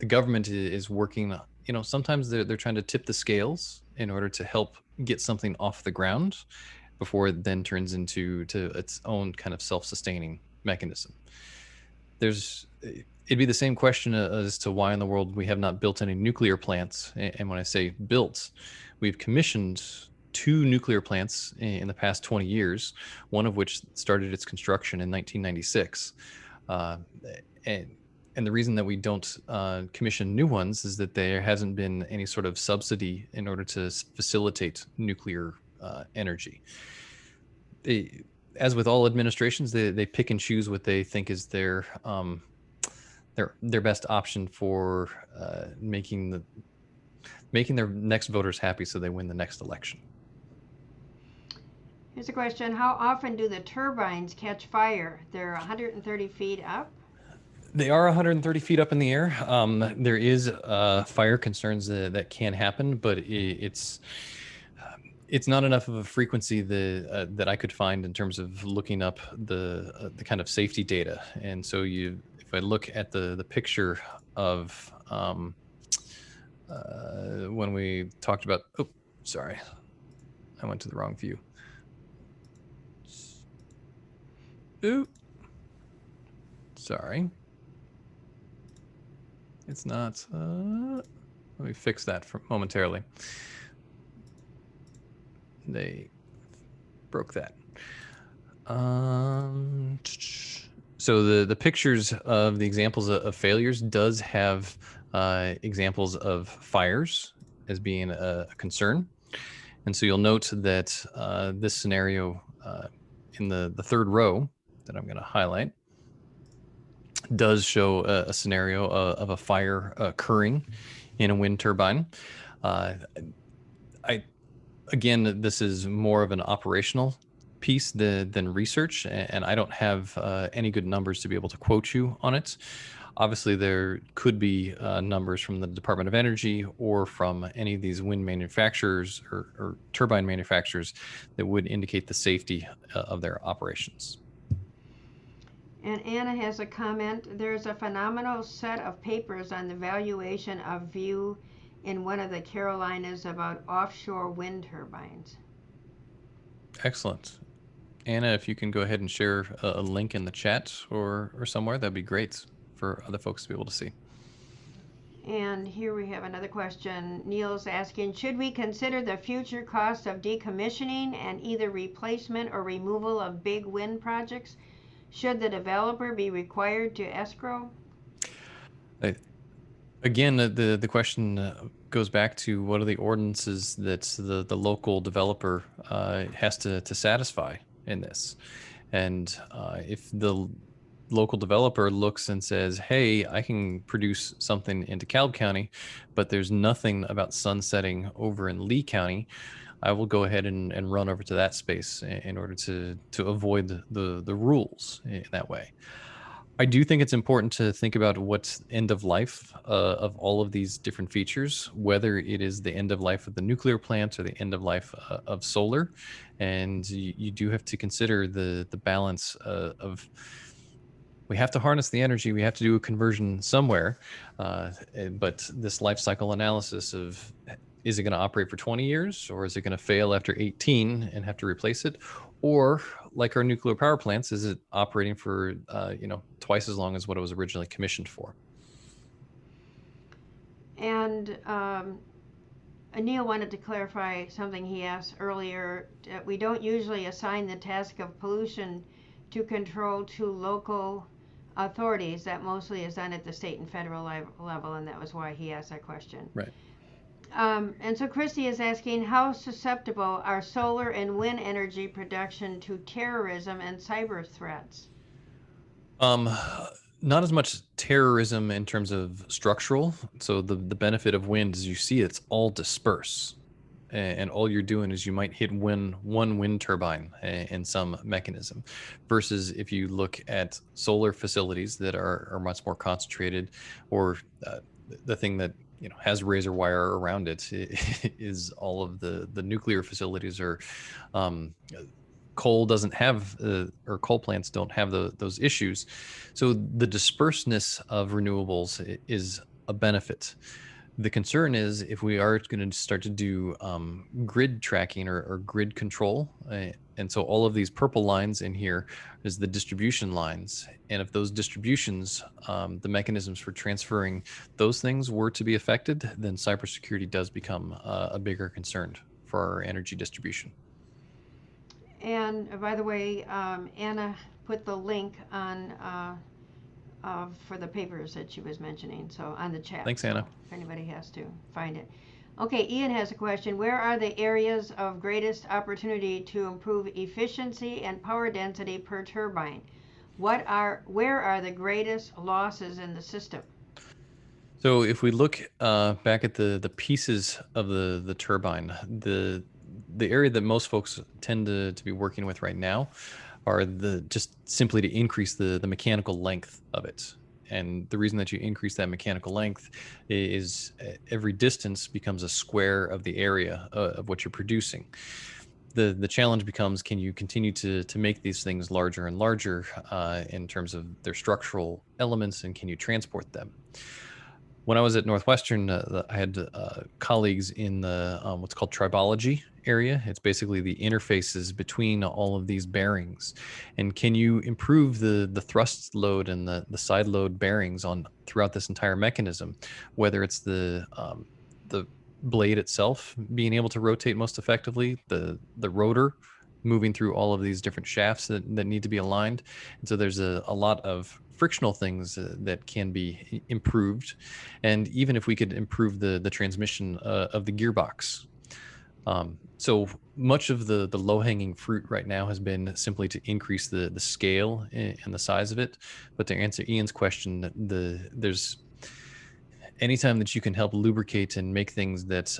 government is working, sometimes they're trying to tip the scales in order to help get something off the ground before it then turns into its own kind of self-sustaining mechanism. It'd be the same question as to why in the world we have not built any nuclear plants. And when I say built, we've commissioned 2 nuclear plants in the past 20 years, one of which started its construction in 1996. And the reason that we don't commission new ones is that there hasn't been any sort of subsidy in order to facilitate nuclear energy. As with all administrations, they pick and choose what they think is their best option for making their next voters happy so they win the next election. Here's a question. How often do the turbines catch fire? They're 130 feet up? They are 130 feet up in the air. There is fire concerns that can happen, but it's not enough of a frequency that I could find in terms of looking up the kind of safety data. And so if I look at the picture of when we talked about, oh, sorry, I went to the wrong view. Ooh, sorry. It's not, let me fix that momentarily. They broke that. So the pictures of the examples of failures does have examples of fires as being a concern. And so you'll note that this scenario in the third row that I'm going to highlight does show a scenario of a fire occurring in a wind turbine. Again, this is more of an operational piece than research, and I don't have any good numbers to be able to quote you on it. Obviously, there could be numbers from the Department of Energy or from any of these wind manufacturers or turbine manufacturers that would indicate the safety of their operations. And Anna has a comment. There's a phenomenal set of papers on the valuation of view in one of the Carolinas about offshore wind turbines. Excellent. Anna, if you can go ahead and share a link in the chat or somewhere, that'd be great for other folks to be able to see. And here we have another question. Neil's asking, should we consider the future cost of decommissioning and either replacement or removal of big wind projects? Should the developer be required to escrow? Again, the question goes back to what are the ordinances that the local developer has to satisfy in this. And if the local developer looks and says, hey, I can produce something in DeKalb County, but there's nothing about sunsetting over in Lee County, I will go ahead and run over to that space in order to avoid the rules in that way. I do think it's important to think about what's end of life of all of these different features, whether it is the end of life of the nuclear plant or the end of life of solar. And you do have to consider the balance of, we have to harness the energy, we have to do a conversion somewhere, but this life cycle analysis of, is it going to operate for 20 years or is it going to fail after 18 and have to replace it? Or like our nuclear power plants, is it operating for, twice as long as what it was originally commissioned for? And Neil wanted to clarify something he asked earlier. We don't usually assign the task of pollution to control to local authorities. That mostly is done at the state and federal level, and that was why he asked that question. Right. And so Christy is asking, how susceptible are solar and wind energy production to terrorism and cyber threats? Not as much terrorism in terms of structural. So the benefit of wind is you see it's all disperse. And all you're doing is you might hit one wind turbine in some mechanism, versus if you look at solar facilities that are much more concentrated, or the thing that has razor wire around it is all of the nuclear facilities, or coal doesn't have, or coal plants don't have those issues. So the dispersedness of renewables is a benefit. The concern is if we are going to start to do grid tracking or grid control, and so all of these purple lines in here is the distribution lines. And if those distributions, the mechanisms for transferring those things were to be affected, then cybersecurity does become a bigger concern for our energy distribution. And by the way, Anna put the link on for the papers that she was mentioning, so on the chat. Thanks, so Anna. if anybody has to find it. Okay, Ian has a question. Where are the areas of greatest opportunity to improve efficiency and power density per turbine? Where are the greatest losses in the system? So if we look back at the pieces of the turbine, the area that most folks tend to be working with right now are just simply to increase the mechanical length of it. And the reason that you increase that mechanical length is every distance becomes a square of the area of what you're producing. The challenge becomes, can you continue to make these things larger and larger in terms of their structural elements, and can you transport them? When I was at Northwestern, I had colleagues in the what's called tribology area. It's basically the interfaces between all of these bearings. And can you improve the thrust load and the side load bearings on throughout this entire mechanism, whether it's the blade itself being able to rotate most effectively, the rotor moving through all of these different shafts that need to be aligned. And so there's a lot of frictional things that can be improved. And even if we could improve the transmission of the gearbox. So much of the low-hanging fruit right now has been simply to increase the scale and the size of it. But to answer Ian's question, there's anytime that you can help lubricate and make things that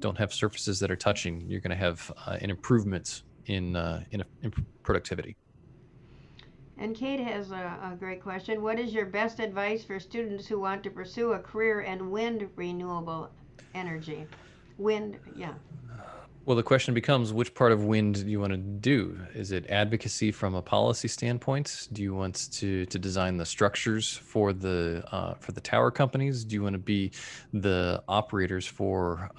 don't have surfaces that are touching, you're going to have an improvement in productivity. And Kate has a great question. What is your best advice for students who want to pursue a career in wind renewable energy? Wind, yeah. Well, the question becomes, which part of wind do you want to do? Is it advocacy from a policy standpoint? Do you want to design the structures for the tower companies? Do you want to be the operators for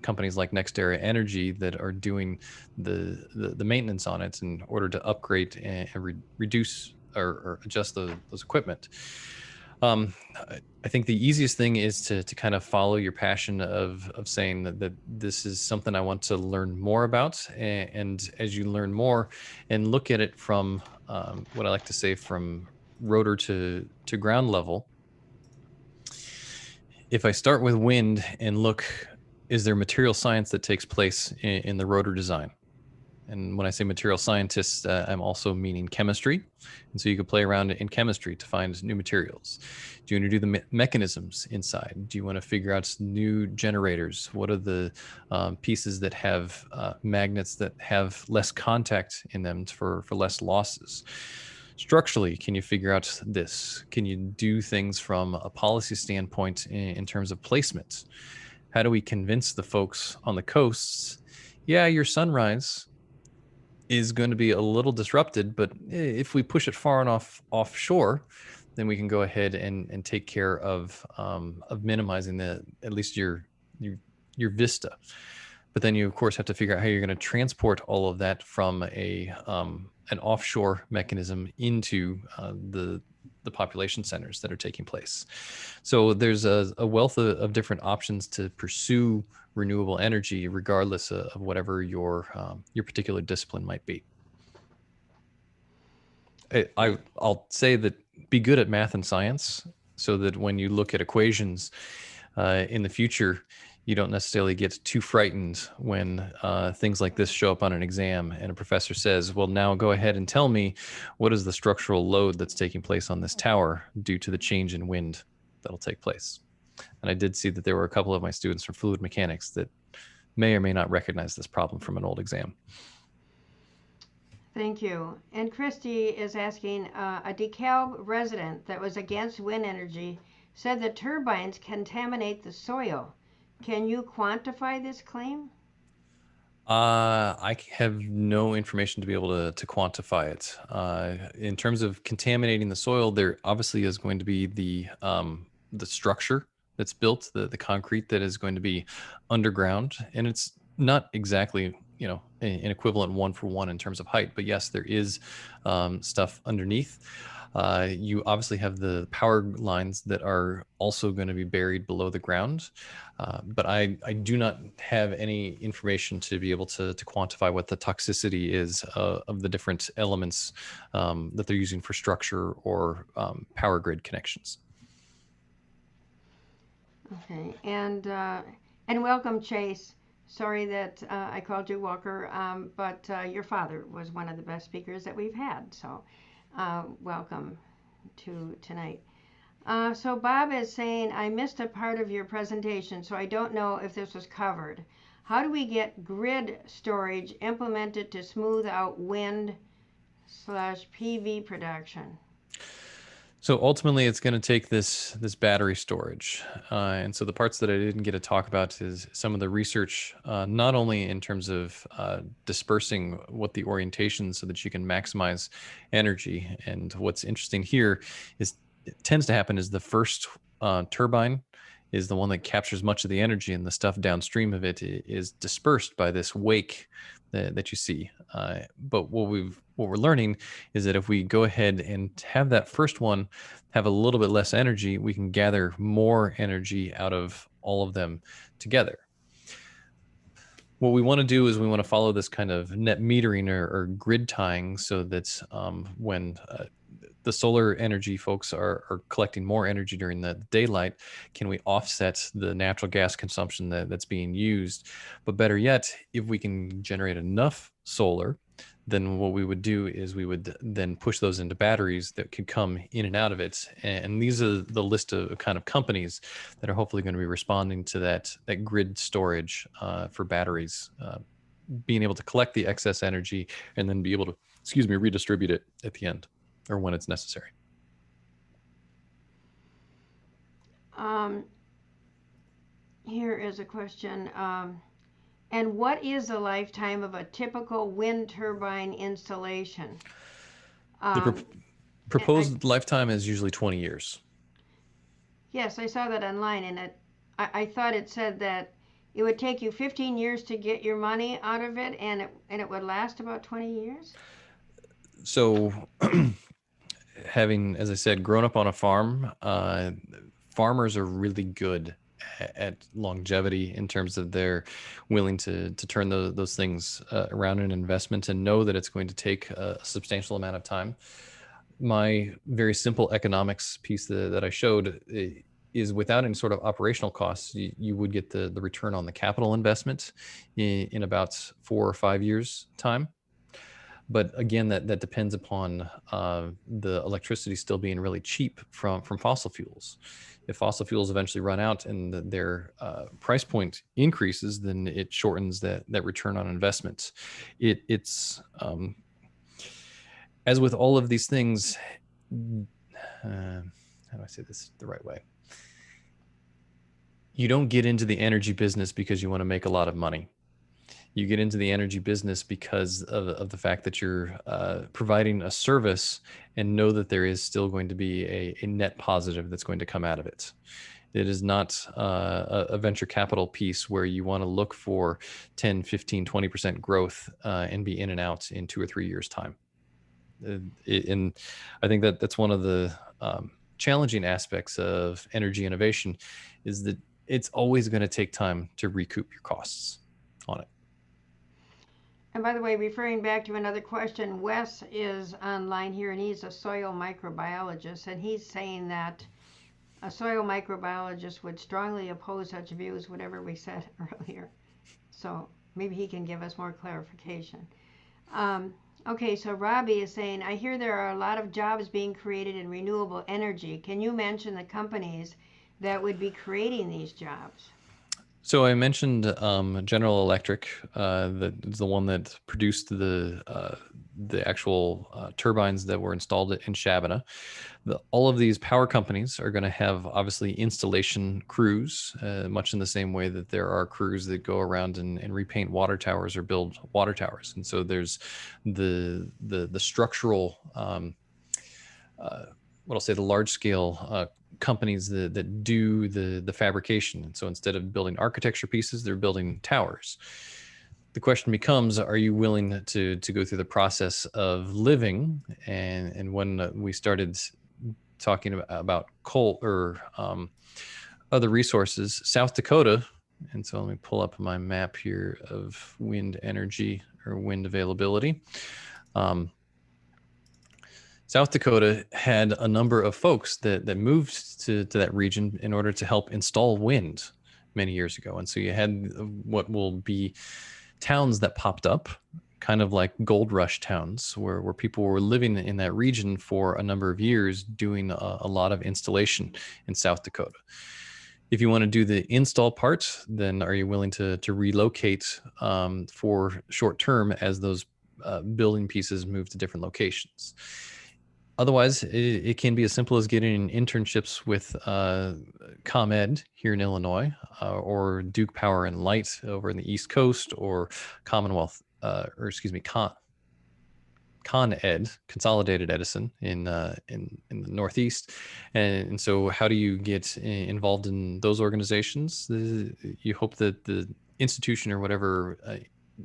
companies like NextEra Energy that are doing the maintenance on it in order to upgrade and reduce or adjust those equipment? I think the easiest thing is to kind of follow your passion of saying that this is something I want to learn more about. And as you learn more and look at it from what I like to say from rotor to ground level, if I start with wind and look, is there material science that takes place in the rotor design? And when I say material scientists, I'm also meaning chemistry. And so you could play around in chemistry to find new materials. Do you want to do the mechanisms inside? Do you want to figure out new generators? What are the pieces that have magnets that have less contact in them for less losses? Structurally, can you figure out this? Can you do things from a policy standpoint in terms of placement? How do we convince the folks on the coasts, yeah, your sunrise is going to be a little disrupted, but if we push it far enough offshore, then we can go ahead and take care of minimizing at least your vista. But then you of course have to figure out how you're going to transport all of that from an offshore mechanism into the population centers that are taking place. So there's a wealth of different options to pursue renewable energy, regardless of whatever your particular discipline might be. I'll say that be good at math and science, so that when you look at equations in the future, you don't necessarily get too frightened when things like this show up on an exam and a professor says, well, now go ahead and tell me what is the structural load that's taking place on this tower due to the change in wind that'll take place. And I did see that there were a couple of my students from fluid mechanics that may or may not recognize this problem from an old exam. Thank you. And Christy is asking, a DeKalb resident that was against wind energy said that turbines contaminate the soil. Can you quantify this claim? I have no information to be able to quantify it. In terms of contaminating the soil, there obviously is going to be the structure that's built, the concrete that is going to be underground. And it's not exactly, an equivalent one for one in terms of height, but yes, there is stuff underneath. You obviously have the power lines that are also going to be buried below the ground. But I do not have any information to be able to quantify what the toxicity is of the different elements that they're using for structure or power grid connections. Okay, and welcome, Chase. Sorry that I called you Walker, but your father was one of the best speakers that we've had, so welcome to tonight. So Bob is saying, I missed a part of your presentation, so I don't know if this was covered. How do we get grid storage implemented to smooth out wind/PV production? So ultimately, it's going to take this battery storage, and so the parts that I didn't get to talk about is some of the research, not only in terms of dispersing what the orientation so that you can maximize energy. And what's interesting here is it tends to happen is the first turbine is the one that captures much of the energy, and the stuff downstream of it is dispersed by this wake that you see. But what we're learning is that if we go ahead and have that first one have a little bit less energy, we can gather more energy out of all of them together. What we want to do is we want to follow this kind of net metering or grid tying, so that when the solar energy folks are collecting more energy during the daylight, can we offset the natural gas consumption that's being used? But better yet, if we can generate enough solar, then what we would do is we would then push those into batteries that could come in and out of it. And these are the list of kind of companies that are hopefully going to be responding to that grid storage for batteries, being able to collect the excess energy and then be able to, redistribute it at the end or when it's necessary. Here is a question. And what is the lifetime of a typical wind turbine installation? The proposed lifetime is usually 20 years. Yes, I saw that online, and I thought it said that it would take you 15 years to get your money out of it, and it would last about 20 years? So having, as I said, grown up on a farm, farmers are really good at longevity in terms of they're willing to turn those things around in investment and know that it's going to take a substantial amount of time. My very simple economics piece that I showed is without any sort of operational costs, you would get the return on the capital investment in about 4 or 5 years time. But again, that depends upon the electricity still being really cheap from fossil fuels. If fossil fuels eventually run out and their price point increases, then it shortens that return on investment. It's as with all of these things, how do I say this the right way? You don't get into the energy business because you want to make a lot of money. You get into the energy business because of the fact that you're providing a service and know that there is still going to be a net positive that's going to come out of it. It is not a venture capital piece where you want to look for 10, 15, 20% growth and be in and out in 2 or 3 years' time. And I think that's one of the challenging aspects of energy innovation is that it's always going to take time to recoup your costs on it. And by the way, referring back to another question, Wes is online here, and he's a soil microbiologist, and he's saying that a soil microbiologist would strongly oppose such views, whatever we said earlier. So maybe he can give us more clarification. Okay, so Robbie is saying, I hear there are a lot of jobs being created in renewable energy. Can you mention the companies that would be creating these jobs? So I mentioned General Electric, the one that produced the actual turbines that were installed in Shabana. All of these power companies are going to have obviously installation crews, much in the same way that there are crews that go around and repaint water towers or build water towers. And so there's the structural, what I'll say, the large scale companies that do the fabrication. And so instead of building architecture pieces, they're building towers. The question becomes, are you willing to go through the process of living? And when we started talking about coal or other resources, South Dakota, and so let me pull up my map here of wind energy or wind availability. South Dakota had a number of folks that moved to that region in order to help install wind many years ago. And so you had what will be towns that popped up, kind of like gold rush towns, where people were living in that region for a number of years doing a lot of installation in South Dakota. If you want to do the install part, then are you willing to relocate for short term as those building pieces move to different locations? Otherwise, it can be as simple as getting internships with ComEd here in Illinois, or Duke Power and Light over in the East Coast, or Commonwealth, Con Ed, Consolidated Edison in the Northeast. And so how do you get involved in those organizations? You hope that the institution or whatever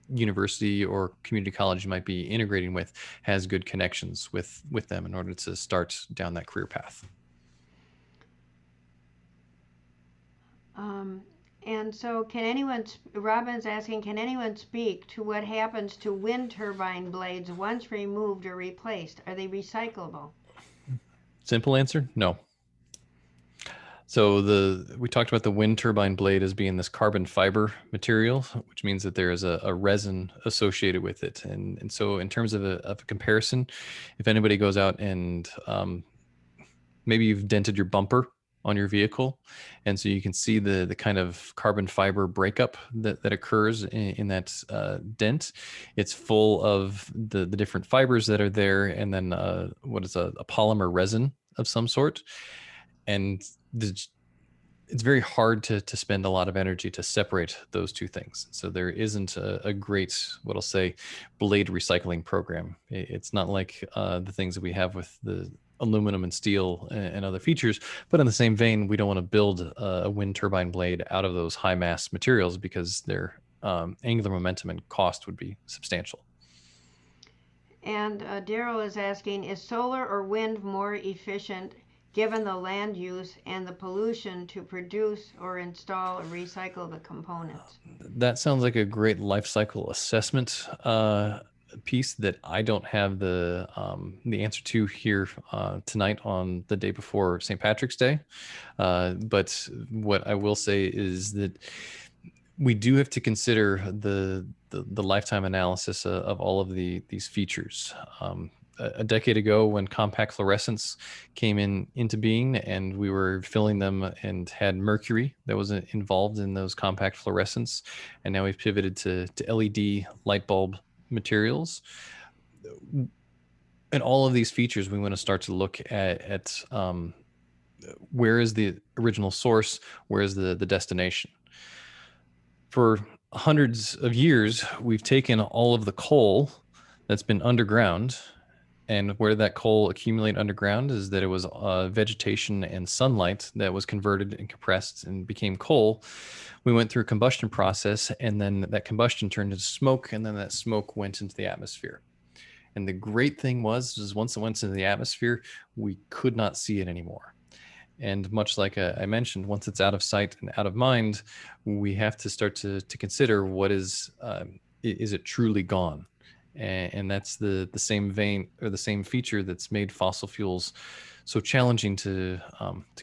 university or community college you might be integrating with has good connections with them in order to start down that career path. And so Robin's asking, can anyone speak to what happens to wind turbine blades once removed or replaced? Are they recyclable? Simple answer, no. So we talked about the wind turbine blade as being this carbon fiber material, which means that there is a resin associated with it. And so in terms of a comparison, if anybody goes out and maybe you've dented your bumper on your vehicle, and so you can see the kind of carbon fiber breakup that occurs in that dent. It's full of the different fibers that are there, and then what is a polymer resin of some sort. And it's very hard to spend a lot of energy to separate those two things. So there isn't a great, what I'll say, blade recycling program. It's not like the things that we have with the aluminum and steel and other features, but in the same vein, we don't want to build a wind turbine blade out of those high mass materials because their angular momentum and cost would be substantial. And Daryl is asking, is solar or wind more efficient given the land use and the pollution to produce or install or recycle the components? That sounds like a great life cycle assessment piece that I don't have the answer to here tonight on the day before St. Patrick's Day. But what I will say is that we do have to consider the lifetime analysis of all of these features. A decade ago, when compact fluorescents came into being, and we were filling them and had mercury that was involved in those compact fluorescents, and now we've pivoted to LED light bulb materials. And all of these features, we want to start to look at where is the original source, where is the destination. For hundreds of years, we've taken all of the coal that's been underground, and where that coal accumulate underground is that it was vegetation and sunlight that was converted and compressed and became coal. We went through a combustion process, and then that combustion turned into smoke, and then that smoke went into the atmosphere. And the great thing was once it went into the atmosphere, we could not see it anymore. And much like I mentioned, once it's out of sight and out of mind, we have to start to consider what is it truly gone? And that's the same vein or the same feature that's made fossil fuels so challenging to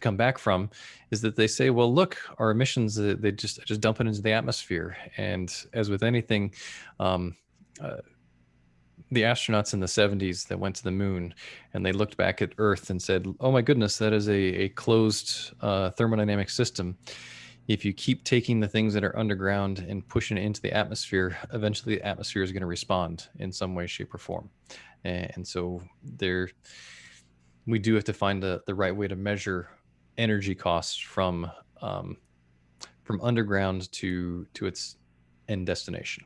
come back from, is that they say, well, look, our emissions, they just dump it into the atmosphere. And as with anything, the astronauts in the 70s that went to the moon, and they looked back at Earth and said, oh my goodness, that is a closed thermodynamic system. If you keep taking the things that are underground and pushing it into the atmosphere, eventually the atmosphere is going to respond in some way, shape, or form. And so we do have to find the right way to measure energy costs from underground to its end destination.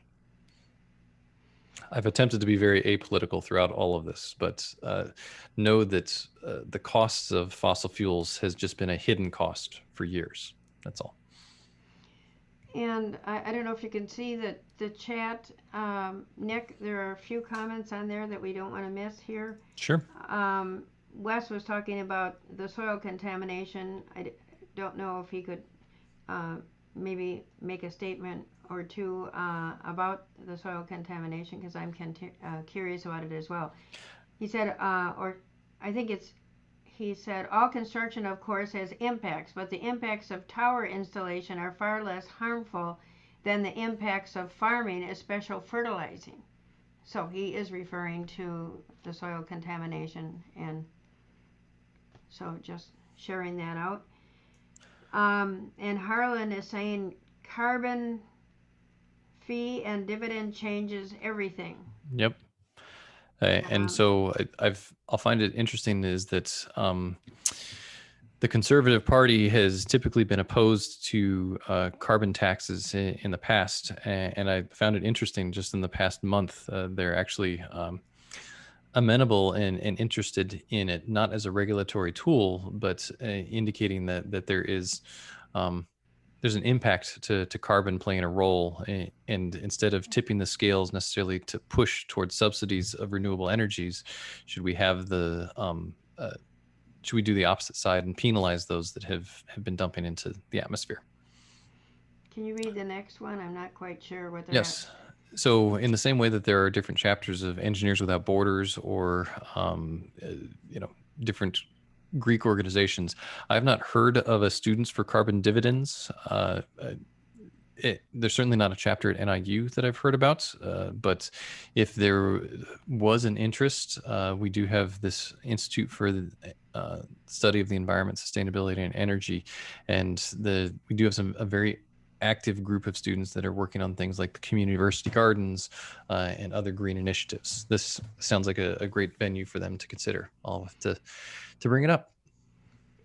I've attempted to be very apolitical throughout all of this, but know that the costs of fossil fuels has just been a hidden cost for years. That's all. And I don't know if you can see the chat. Nick, there are a few comments on there that we don't want to miss here. Sure. Wes was talking about the soil contamination. I don't know if he could maybe make a statement or two about the soil contamination, because I'm curious about it as well. He said, or I think he said, all construction, of course, has impacts, but the impacts of tower installation are far less harmful than the impacts of farming, especially fertilizing. So he is referring to the soil contamination, and so just sharing that out. And Harlan is saying carbon fee and dividend changes everything. Yep. And so I'll find it interesting is that the Conservative Party has typically been opposed to carbon taxes in the past, and I found it interesting just in the past month they're actually amenable and interested in it, not as a regulatory tool, but indicating that there is there's an impact to carbon playing a role, and instead of tipping the scales necessarily to push towards subsidies of renewable energies, should we have the should we do the opposite side and penalize those that have been dumping into the atmosphere? Can you read the next one? I'm not quite sure what they're Yes. So in the same way that there are different chapters of Engineers Without Borders or different Greek organizations, I've not heard of a Students for Carbon Dividends. There's certainly not a chapter at NIU that I've heard about, but if there was an interest, we do have this Institute for the Study of the Environment, Sustainability, and Energy, and we do have a very active group of students that are working on things like the community university gardens and other green initiatives. This sounds like a great venue for them to consider. I'll have to bring it up.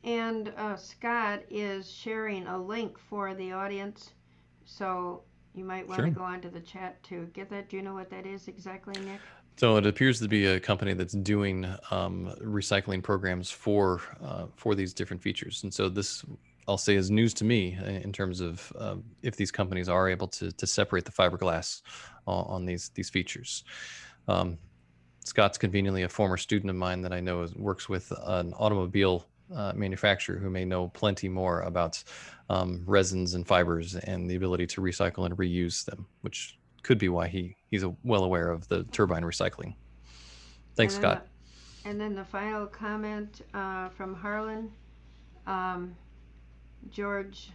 And Scott is sharing a link for the audience, so you might want to go onto the chat to get that. Do you know what that is exactly, Nick? So it appears to be a company that's doing recycling programs for these different features, and so this, I'll say, is news to me in terms of if these companies are able to separate the fiberglass on these features. Scott's conveniently a former student of mine that I know works with an automobile manufacturer who may know plenty more about resins and fibers and the ability to recycle and reuse them, which could be why he's well aware of the turbine recycling. Thanks, Scott. And then the final comment from Harlan. George,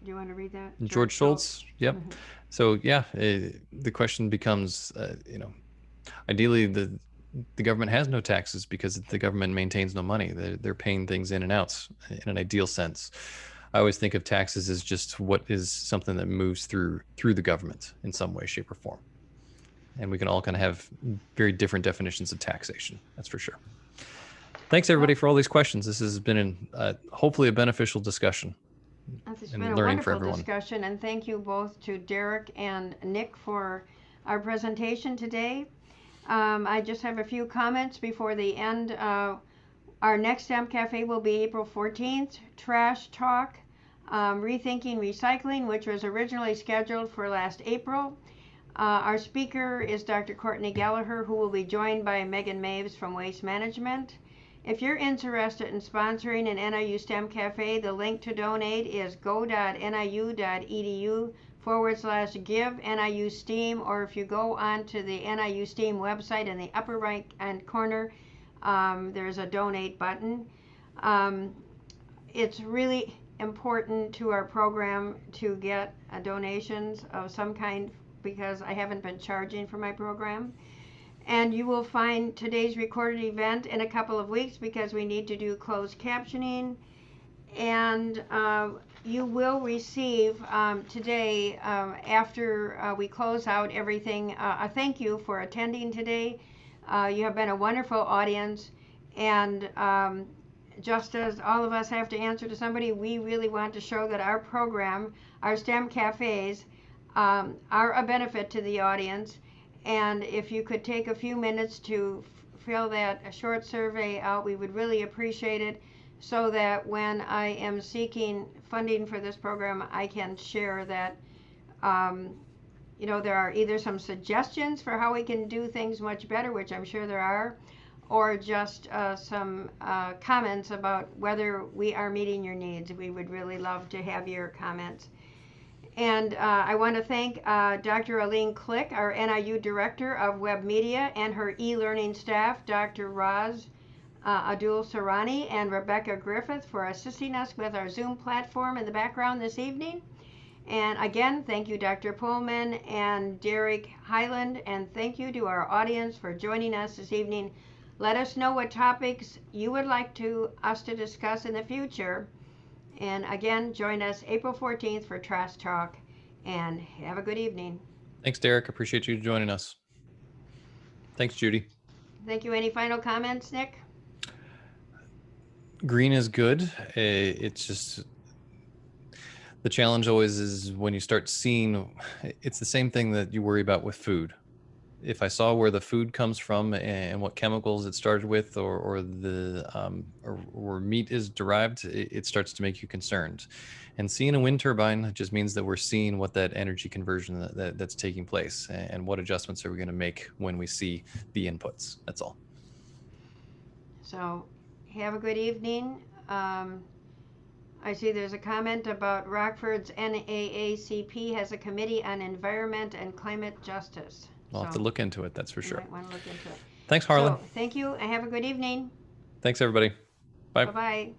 do you want to read that? George Schultz. Yep. Mm-hmm. So yeah, the question becomes, ideally the government has no taxes because the government maintains no money. They're paying things in and out in an ideal sense. I always think of taxes as just what is something that moves through the government in some way, shape, or form. And we can all kind of have very different definitions of taxation. That's for sure. Thanks everybody for all these questions. This has been hopefully a beneficial discussion. It's been a wonderful discussion, and thank you both to Derek and Nick for our presentation today. I just have a few comments before the end. Our next STEM Cafe will be April 14th, Trash Talk, Rethinking Recycling, which was originally scheduled for last April. Our speaker is Dr. Courtney Gallagher, who will be joined by Megan Maves from Waste Management. If you're interested in sponsoring an NIU STEM Cafe, the link to donate is go.niu.edu/give NIU STEAM, or if you go onto the NIU STEAM website in the upper right hand corner, there's a donate button. It's really important to our program to get donations of some kind because I haven't been charging for my program. And you will find today's recorded event in a couple of weeks because we need to do closed captioning. And you will receive today, after we close out everything, a thank you for attending today. You have been a wonderful audience, and just as all of us have to answer to somebody, we really want to show that our program, our STEM cafes, are a benefit to the audience. And if you could take a few minutes to fill that a short survey out, we would really appreciate it, so that when I am seeking funding for this program, I can share that you know, there are either some suggestions for how we can do things much better, which I'm sure there are, or just some comments about whether we are meeting your needs. We would really love to have your comments. And I want to thank Dr. Aline Click, our NIU Director of Web Media, and her e-learning staff, Dr. Roz Adul Sarani and Rebecca Griffith, for assisting us with our Zoom platform in the background this evening. And again, thank you, Dr. Pullman and Derek Highland, and thank you to our audience for joining us this evening. Let us know what topics you would like us to discuss in the future. And again, join us April 14th for Trash Talk, and have a good evening. Thanks, Derek. Appreciate you joining us. Thanks, Judy. Thank you. Any final comments, Nick? Green is good. It's just, the challenge always is when you start seeing, it's the same thing that you worry about with food. If I saw where the food comes from and what chemicals it started with, or meat is derived, it starts to make you concerned. And seeing a wind turbine just means that we're seeing what that energy conversion that's taking place, and what adjustments are we going to make when we see the inputs. That's all. So have a good evening. I see there's a comment about Rockford's NAACP has a committee on environment and climate justice. We'll have to look into it, that's for sure. You might want to look into it. Thanks, Harlan. So, thank you, and have a good evening. Thanks, everybody. Bye. Bye-bye.